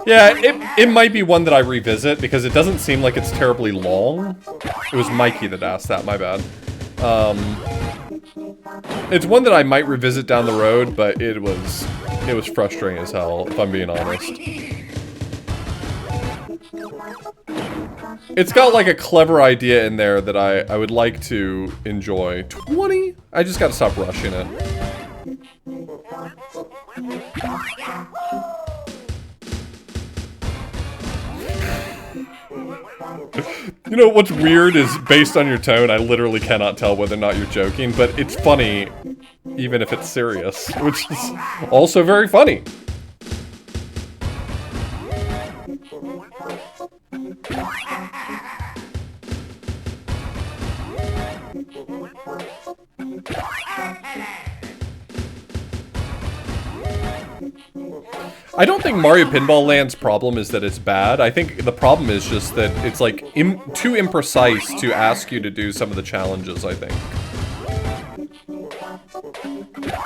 Yeah, it might be one that I revisit because it doesn't seem like it's terribly long. It was Mikey that asked that, my bad. It's one that I might revisit down the road, but it was frustrating as hell, if I'm being honest. It's got like a clever idea in there that I would like to enjoy. 20? I just gotta stop rushing it. You know what's weird is, based on your tone, I literally cannot tell whether or not you're joking, but it's funny even if it's serious, which is also very funny. I don't think Mario Pinball Land's problem is that it's bad. I think the problem is just that it's like too imprecise to ask you to do some of the challenges, I think.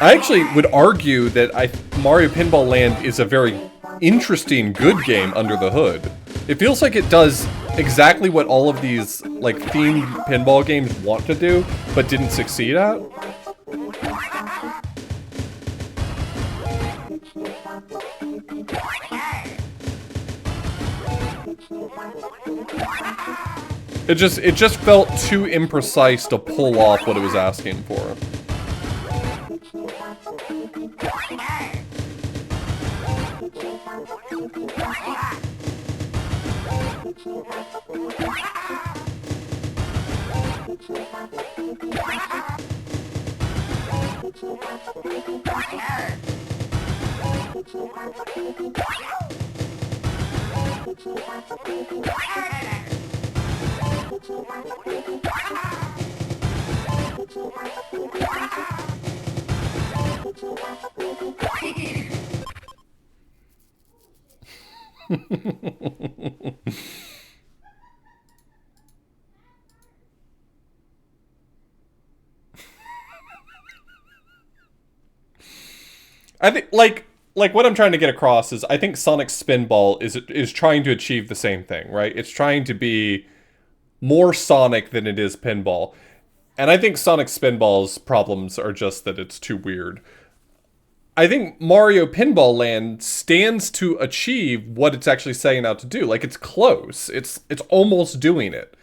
I actually would argue that Mario Pinball Land is a very interesting, good game under the hood. It feels like it does exactly what all of these like themed pinball games want to do, but didn't succeed at. It just felt too imprecise to pull off what it was asking for. I think, like what I'm trying to get across is I think Sonic Spinball is trying to achieve the same thing, right? It's trying to be more Sonic than it is pinball. And I think Sonic Spinball's problems are just that it's too weird. I think Mario Pinball Land stands to achieve what it's actually setting out to do. Like, it's close. It's almost doing it.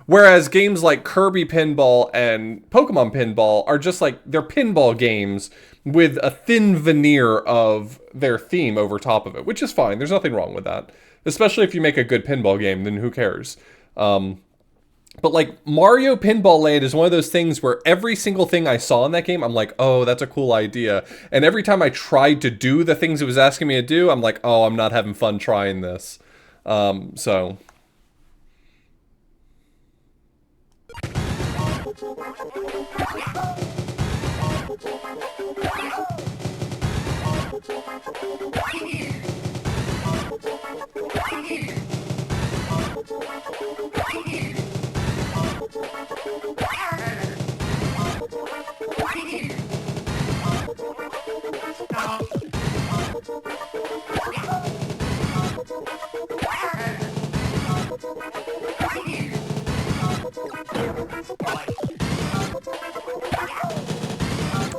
Whereas games like Kirby Pinball and Pokemon Pinball are just like, they're pinball games with a thin veneer of their theme over top of it, which is fine. There's nothing wrong with that. Especially if you make a good pinball game, then who cares? But like, Mario Pinball Land is one of those things where every single thing I saw in that game, I'm like, oh, that's a cool idea. And every time I tried to do the things it was asking me to do, I'm like, oh, I'm not having fun trying this. So...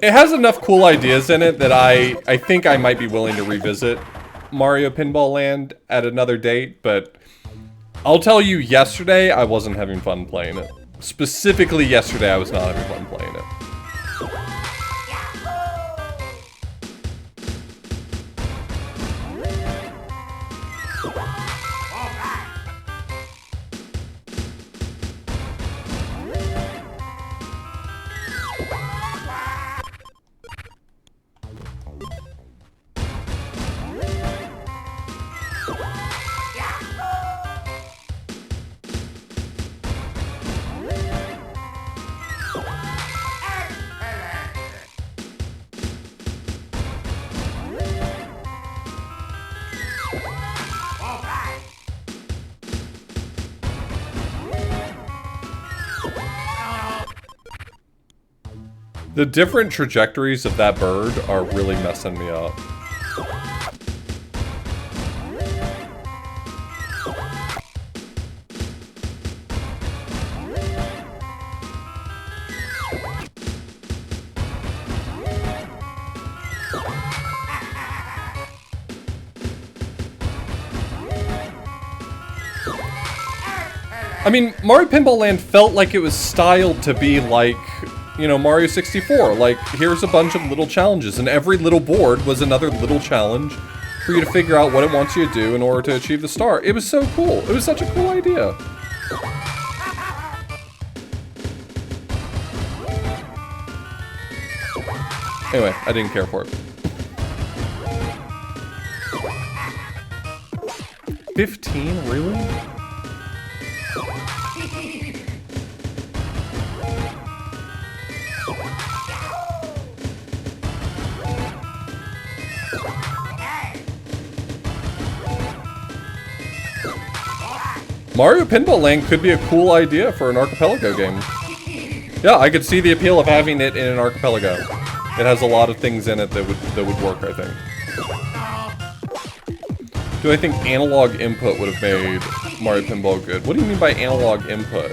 It has enough cool ideas in it that I think I might be willing to revisit Mario Pinball Land at another date, but I'll tell you, yesterday I wasn't having fun playing it. Specifically yesterday, I was not having fun playing it. The different trajectories of that bird are really messing me up. I mean, Mario Pinball Land felt like it was styled to be like, you know, Mario 64. Like, here's a bunch of little challenges, and every little board was another little challenge for you to figure out what it wants you to do in order to achieve the star. It was so cool. It was such a cool idea. Anyway, I didn't care for it. 15, really? Mario Pinball Land could be a cool idea for an archipelago game. Yeah, I could see the appeal of having it in an archipelago. It has a lot of things in it that would work, I think. Do I think analog input would have made Mario Pinball good? What do you mean by analog input?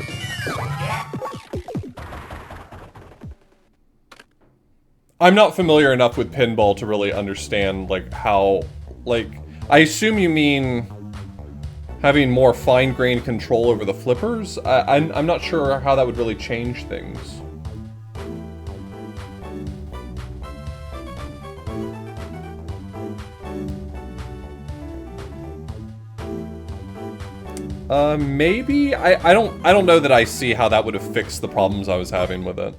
I'm not familiar enough with pinball to really understand, like, how, like, I assume you mean having more fine-grained control over the flippers? I'm not sure how that would really change things. Maybe? I don't know that I see how that would have fixed the problems I was having with it.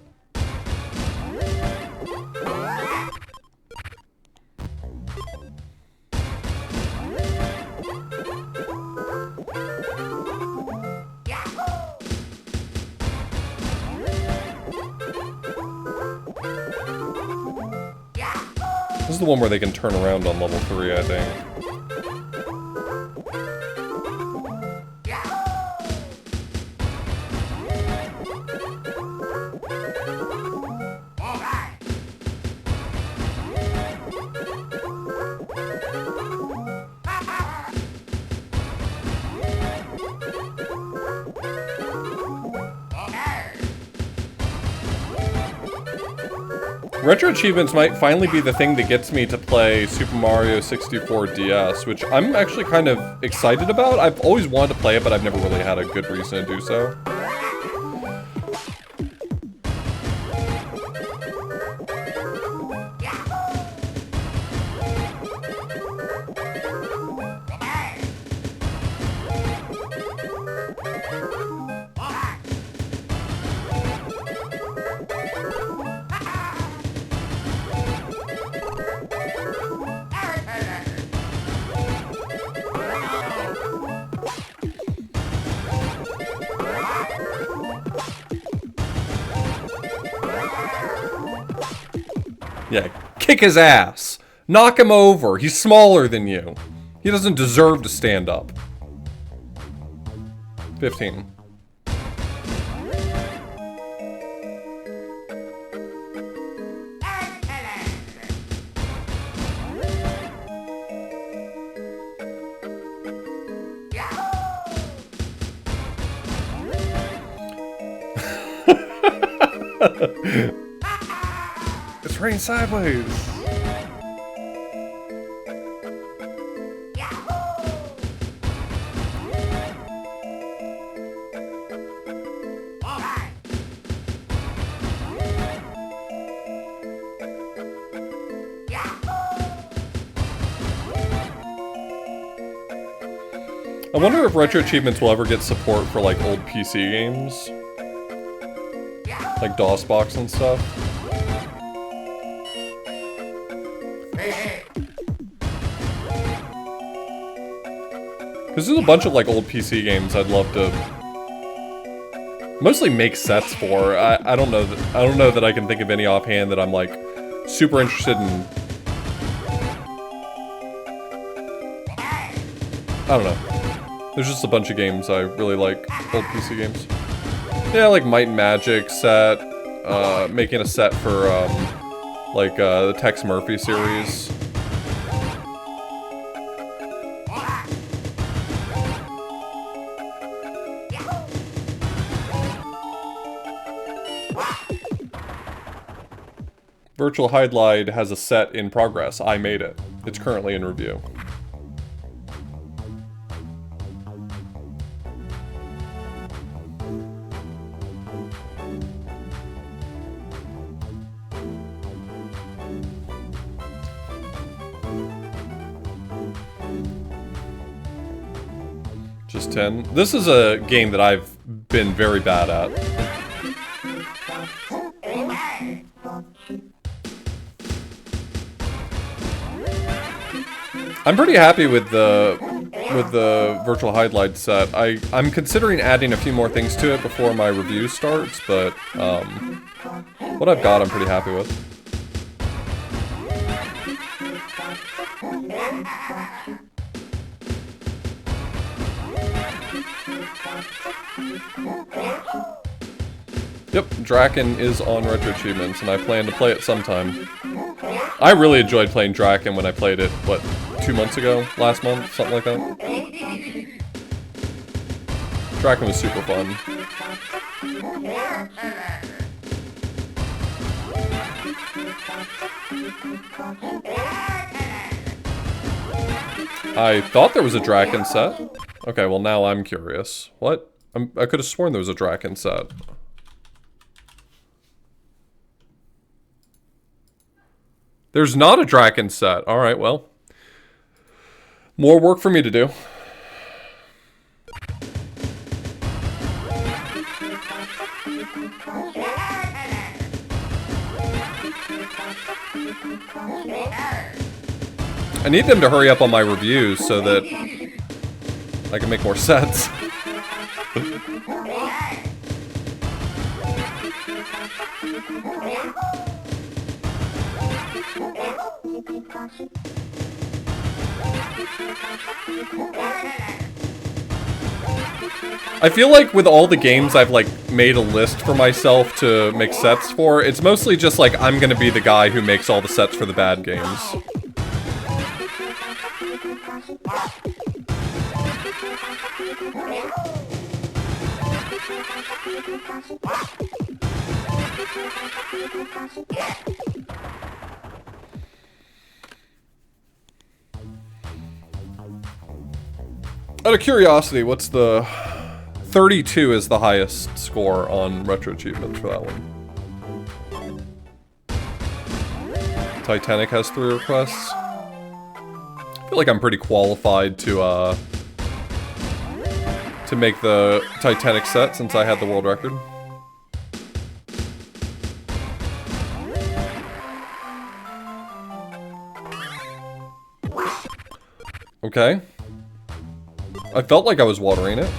This is the one where they can turn around on level 3, I think. RetroAchievements might finally be the thing that gets me to play Super Mario 64 DS, which I'm actually kind of excited about. I've always wanted to play it, but I've never really had a good reason to do so. Yeah, kick his ass. Knock him over. He's smaller than you. He doesn't deserve to stand up. 15. It's raining sideways. I wonder if RetroAchievements will ever get support for like old PC games. Like DOSBox and stuff. Because there's a bunch of like old PC games I'd love to mostly make sets for. I don't know that I can think of any offhand that I'm like super interested in. I don't know. There's just a bunch of games I really like, old PC games. Yeah, like Might and Magic set, making a set for, like, the Tex Murphy series. Virtual Highlight has a set in progress. I made it. It's currently in review. Just 10. This is a game that I've been very bad at. I'm pretty happy with the Virtual Highlight set. I'm considering adding a few more things to it before my review starts, but what I've got I'm pretty happy with. Yep, Draken is on RetroAchievements, and I plan to play it sometime. I really enjoyed playing Draken when I played it, what, 2 months ago? Last month? Something like that? Draken was super fun. I thought there was a Draken set. Okay, well now I'm curious. What? I could have sworn there was a Draken set. There's not a Draken set. Alright, well. More work for me to do. I need them to hurry up on my reviews so that I can make more sets. I feel like with all the games I've like made a list for myself to make sets for, it's mostly just like I'm gonna be the guy who makes all the sets for the bad games. Out of curiosity, what's the... 32 is the highest score on RetroAchievements for that one. Titanic has 3 requests. I feel like I'm pretty qualified to make the Titanic set since I had the world record. Okay. I felt like I was watering it.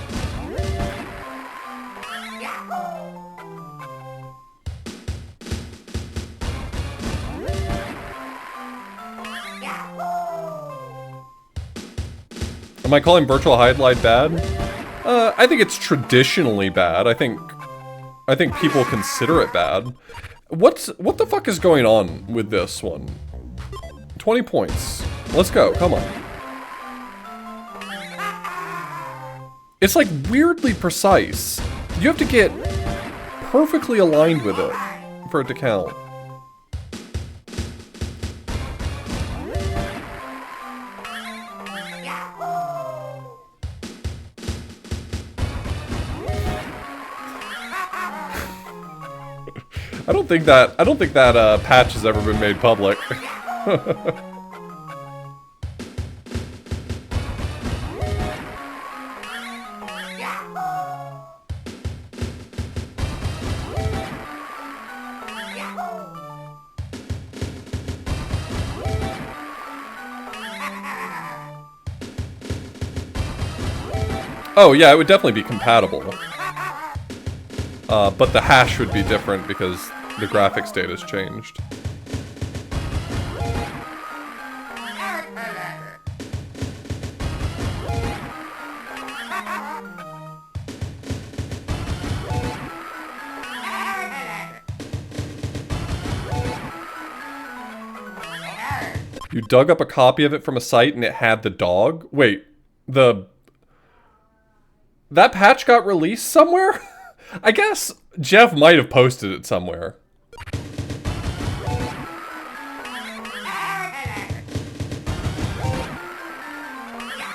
Am I calling Virtual Highlight bad? I think it's traditionally bad. I think people consider it bad. What the fuck is going on with this one? 20 points. Let's go. Come on. It's like weirdly precise. You have to get perfectly aligned with it for it to count. I don't think that patch has ever been made public. Oh yeah, it would definitely be compatible. But the hash would be different because the graphics data has changed. You dug up a copy of it from a site and it had the dog? Wait, that patch got released somewhere? I guess Jeff might have posted it somewhere.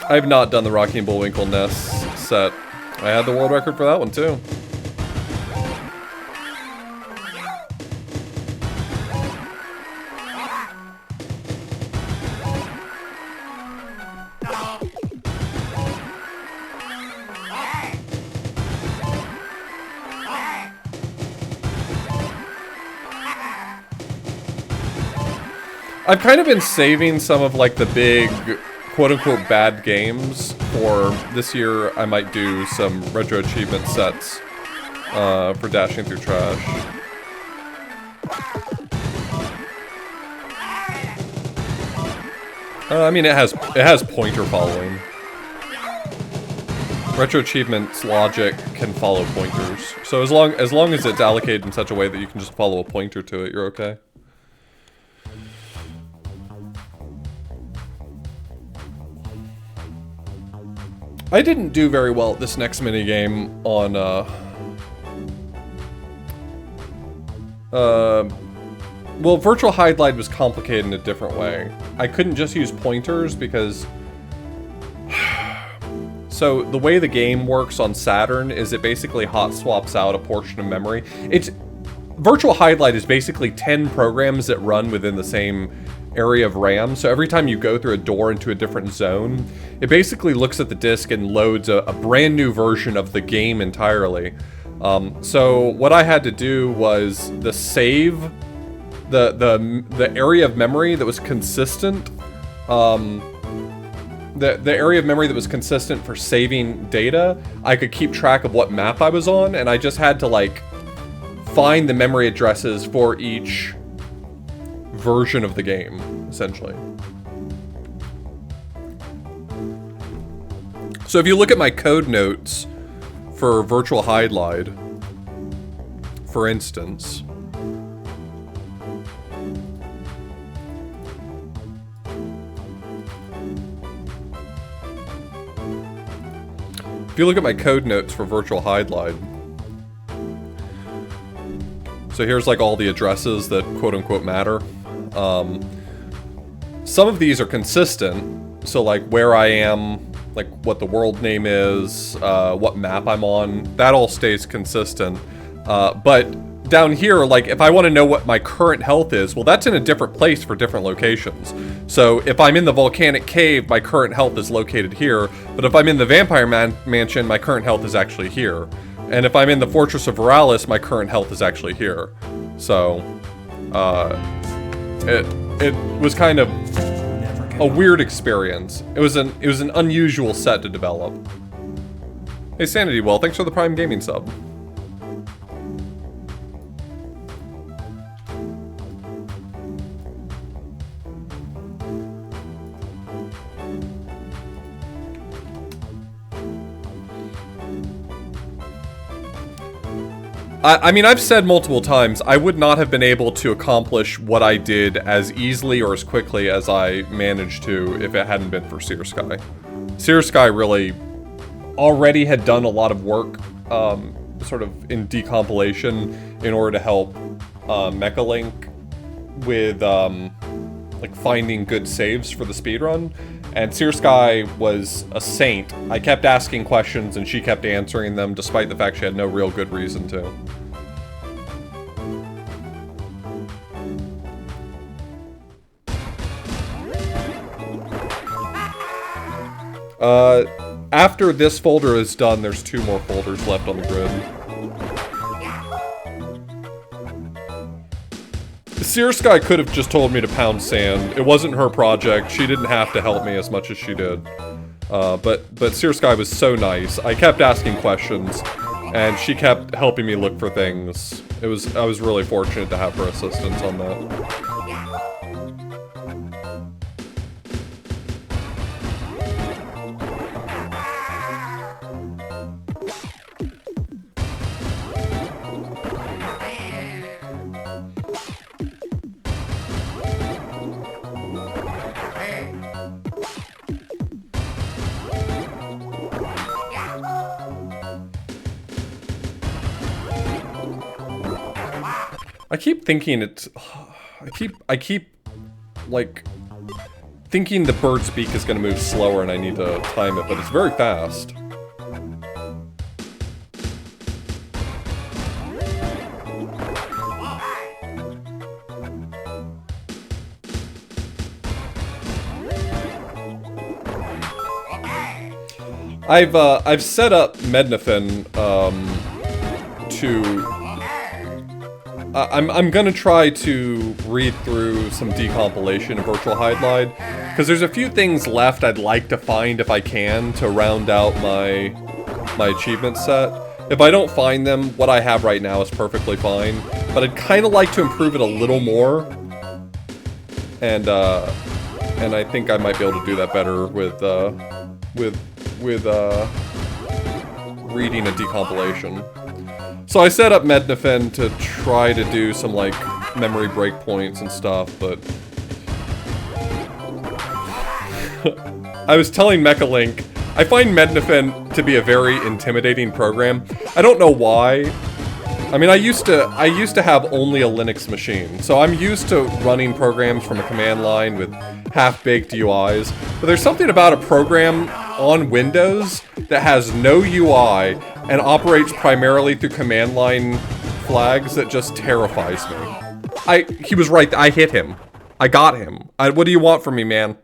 I have not done the Rocky and Bullwinkle Nest set. I had the world record for that one too. I've kind of been saving some of like the big quote-unquote bad games for this year. I might do some retro achievement sets for dashing through trash. I mean, it has pointer following. Retro achievements logic can follow pointers, so as long as it's allocated in such a way that you can just follow a pointer to it, you're okay. I didn't do very well at this next minigame on, well, Virtual Highlight was complicated in a different way. I couldn't just use pointers because... So, the way the game works on Saturn is it basically hot swaps out a portion of memory. Virtual Highlight is basically 10 programs that run within the same area of RAM, so every time you go through a door into a different zone, it basically looks at the disk and loads a brand new version of the game entirely. So what I had to do was the area of memory that was consistent, the area of memory that was consistent for saving data, I could keep track of what map I was on, and I just had to like find the memory addresses for each version of the game, essentially. So if you look at my code notes for Virtual Highlight, for instance, if you look at my code notes for Virtual Highlight, so here's like all the addresses that quote-unquote matter. Some of these are consistent, so like where I am, like what the world name is, what map I'm on, that all stays consistent. But down here, like if I want to know what my current health is, well that's in a different place for different locations. So if I'm in the volcanic cave, my current health is located here, but if I'm in the vampire mansion, my current health is actually here. And if I'm in the Fortress of Veralis, my current health is actually here. So, it was kind of a weird experience. It was an unusual set to develop. Hey Sanity Well, thanks for the Prime Gaming sub. I mean, I've said multiple times, I would not have been able to accomplish what I did as easily or as quickly as I managed to if it hadn't been for Seer Sky. Seer Sky really already had done a lot of work, sort of in decompilation in order to help Mechalink with, like, finding good saves for the speedrun. And Seer Sky was a saint. I kept asking questions and she kept answering them despite the fact she had no real good reason to. After this folder is done, there's 2 more folders left on the grid. Seer Sky could have just told me to pound sand. It wasn't her project. She didn't have to help me as much as she did. But Seer Sky was so nice. I kept asking questions, and she kept helping me look for things. I was really fortunate to have her assistance on that. I keep thinking it's... I keep, like, thinking the bird's beak is gonna move slower and I need to time it, but it's very fast. I've set up Mednafin, to... I'm gonna try to read through some decompilation of Virtual Hide-Lide, because there's a few things left I'd like to find if I can to round out my achievement set. If I don't find them, what I have right now is perfectly fine, but I'd kind of like to improve it a little more, and I think I might be able to do that better with reading a decompilation. So I set up Mednafin to try to do some, like, memory breakpoints and stuff, but... I was telling Mechalink, I find Mednafin to be a very intimidating program. I don't know why. I mean, I used to have only a Linux machine, so I'm used to running programs from a command line with half-baked UIs, but there's something about a program on Windows that has no UI and operates primarily through command line flags that just terrifies me. He was right, I hit him. I got him. What do you want from me, man?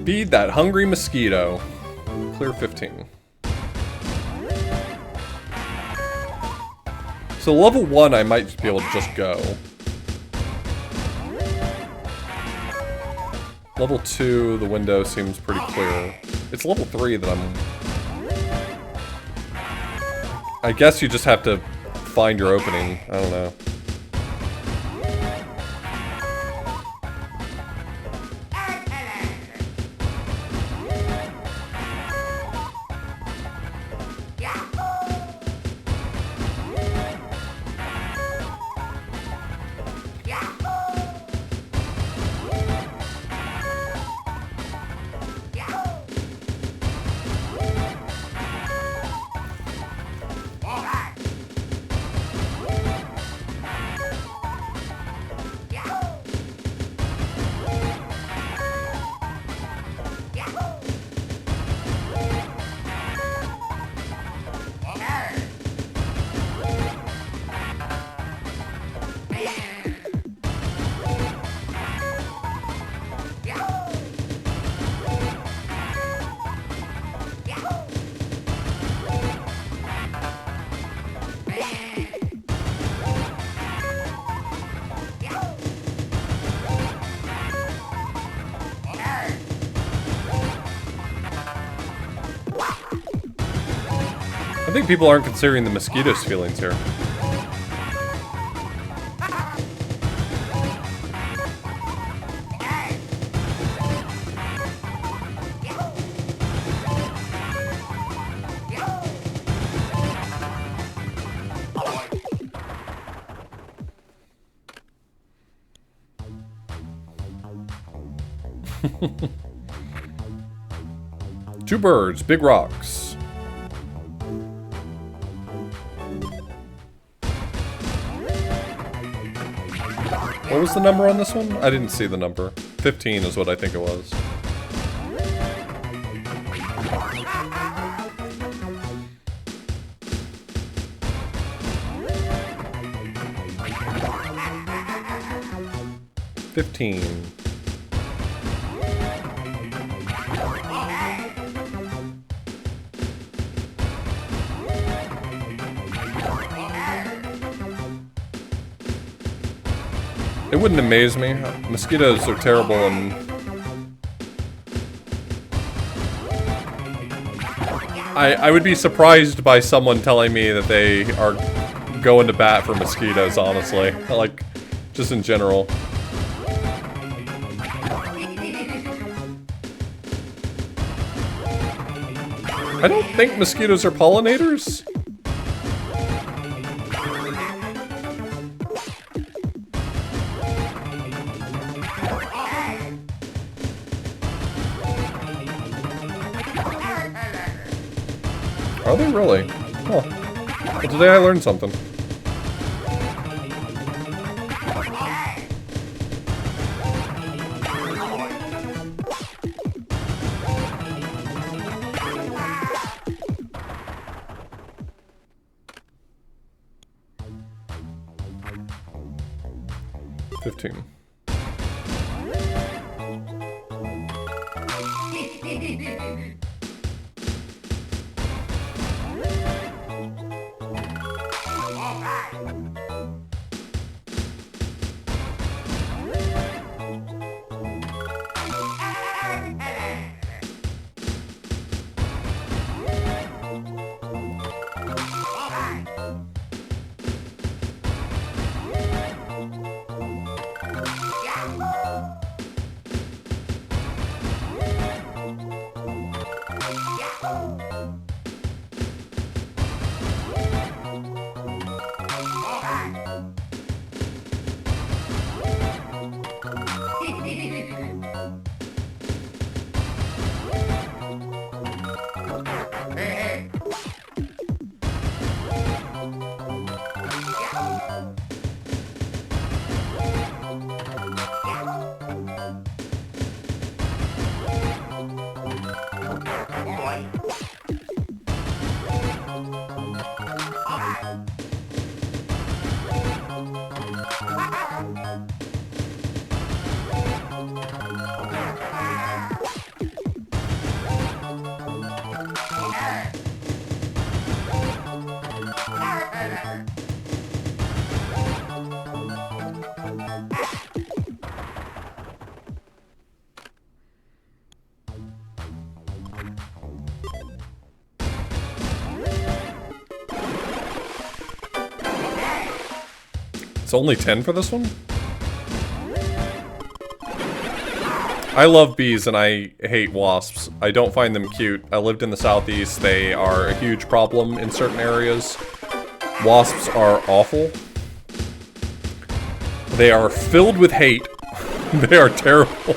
Feed that hungry mosquito. Clear 15. So level 1 I might just be able to just go. Level 2, the window seems pretty clear. It's level 3 that I'm... I guess you just have to find your opening. I don't know. I think people aren't considering the mosquito's feelings here. Two birds, big rocks. What was the number on this one? I didn't see the number. 15 is what I think it was. It wouldn't amaze me. Mosquitoes are terrible and... I would be surprised by someone telling me that they are going to bat for mosquitoes, honestly. Like, just in general. I don't think mosquitoes are pollinators. Are they really? Huh. Well, today I learned something. $15. It's only 10 for this one? I love bees and I hate wasps. I don't find them cute. I lived in the southeast. They are a huge problem in certain areas. Wasps are awful. They are filled with hate. They are terrible.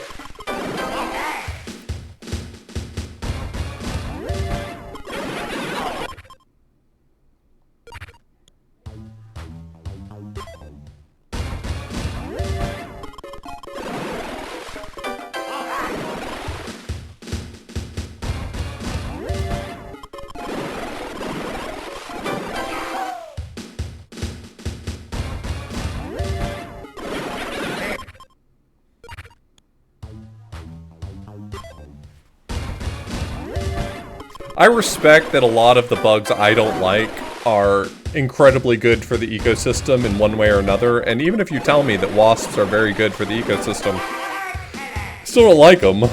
I respect that a lot of the bugs I don't like are incredibly good for the ecosystem in one way or another, and even if you tell me that wasps are very good for the ecosystem, I still don't like them.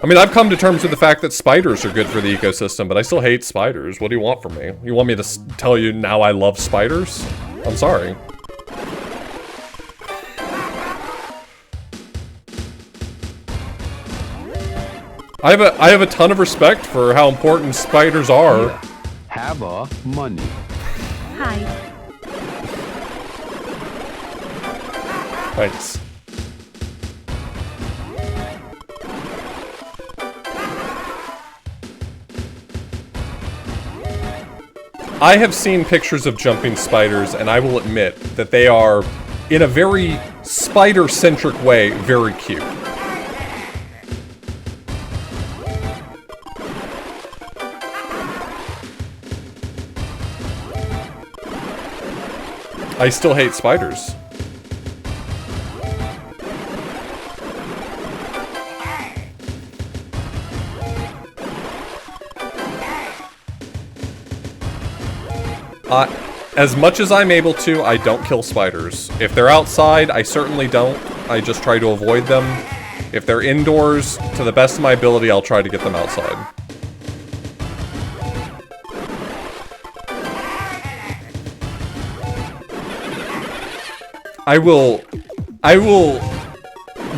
I mean, I've come to terms with the fact that spiders are good for the ecosystem, but I still hate spiders. What do you want from me? You want me to tell you now I love spiders? I'm sorry. I have a ton of respect for how important spiders are. Have a money. Hi. Thanks. I have seen pictures of jumping spiders, and I will admit that they are, in a very spider-centric way, very cute. I still hate spiders. As much as I'm able to, I don't kill spiders. If they're outside, I certainly don't. I just try to avoid them. If they're indoors, to the best of my ability, I'll try to get them outside. I will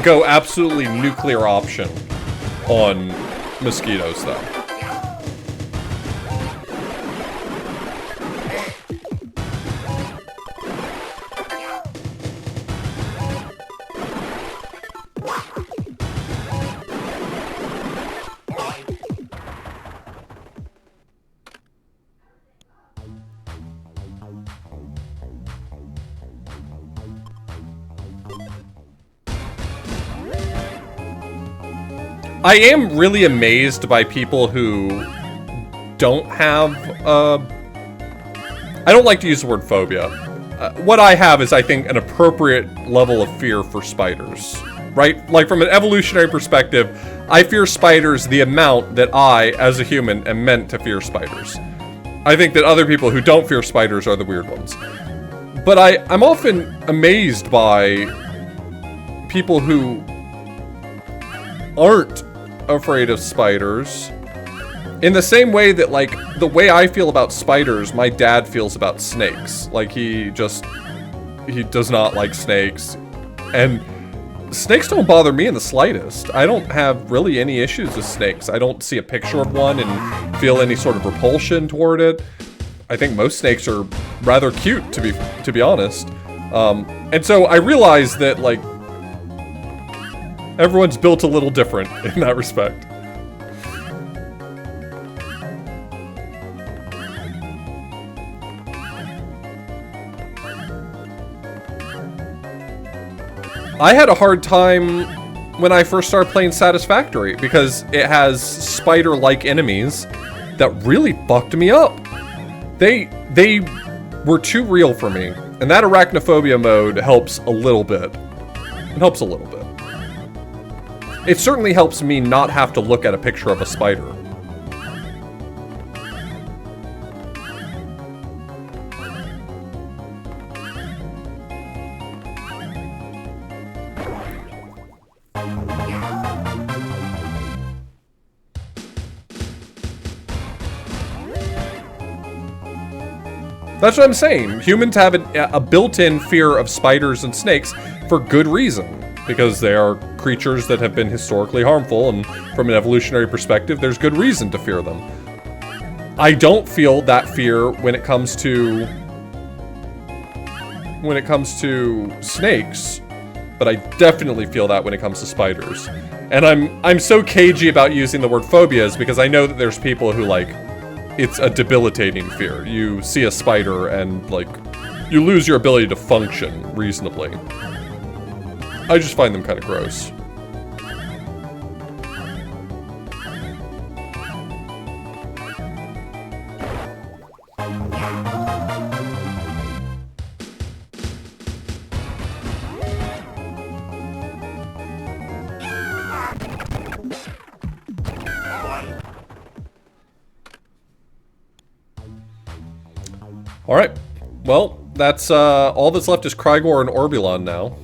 go absolutely nuclear option on mosquitoes, though. I am really amazed by people who don't have, I don't like to use the word phobia. What I have is, I think, an appropriate level of fear for spiders, right? Like, from an evolutionary perspective, I fear spiders the amount that I, as a human, am meant to fear spiders. I think that other people who don't fear spiders are the weird ones. But I'm often amazed by people who aren't afraid of spiders, in the same way that, like, the way I feel about spiders, my dad feels about snakes. Like, he does not like snakes. And snakes don't bother me in the slightest. I don't have really any issues with snakes. I don't see a picture of one and feel any sort of repulsion toward it. I think most snakes are rather cute, to be honest. And so I realize that, like, everyone's built a little different in that respect. I had a hard time when I first started playing Satisfactory because it has spider-like enemies that really fucked me up. They were too real for me, and that arachnophobia mode helps a little bit. It helps a little bit. It certainly helps me not have to look at a picture of a spider. That's what I'm saying. Humans have a built-in fear of spiders and snakes for good reason, because they are creatures that have been historically harmful, and from an evolutionary perspective, there's good reason to fear them. I don't feel that fear when it comes to snakes, but I definitely feel that when it comes to spiders. And I'm so cagey about using the word phobias because I know that there's people who, like, it's a debilitating fear. You see a spider and, like, you lose your ability to function reasonably. I just find them kind of gross. Alright, well, that's, all that's left is Krygor and Orbulon now.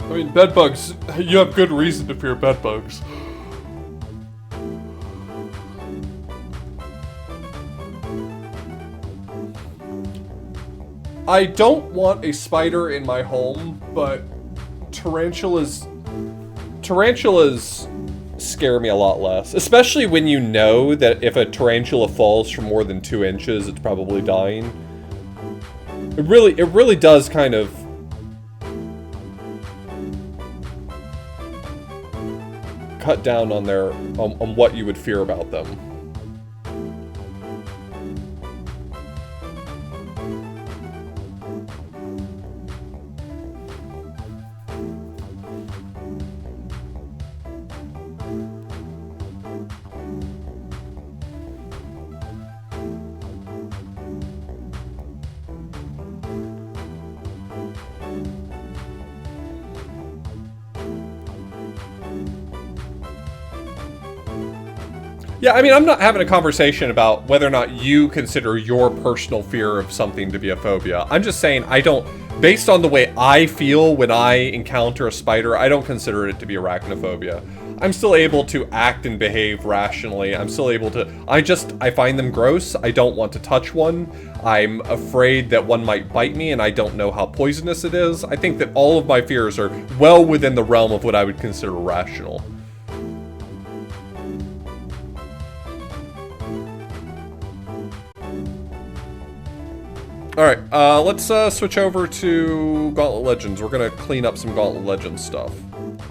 I mean, bedbugs, you have good reason to fear bedbugs. I don't want a spider in my home, but tarantulas scare me a lot less. Especially when you know that if a tarantula falls from more than 2 inches, it's probably dying. It really does kind of cut down on on what you would fear about them. Yeah, I mean, I'm not having a conversation about whether or not you consider your personal fear of something to be a phobia. I'm just saying based on the way I feel when I encounter a spider, I don't consider it to be arachnophobia. I'm still able to act and behave rationally. I'm still able to, I find them gross. I don't want to touch one. I'm afraid that one might bite me and I don't know how poisonous it is. I think that all of my fears are well within the realm of what I would consider rational. Alright, let's switch over to Gauntlet Legends. We're gonna clean up some Gauntlet Legends stuff.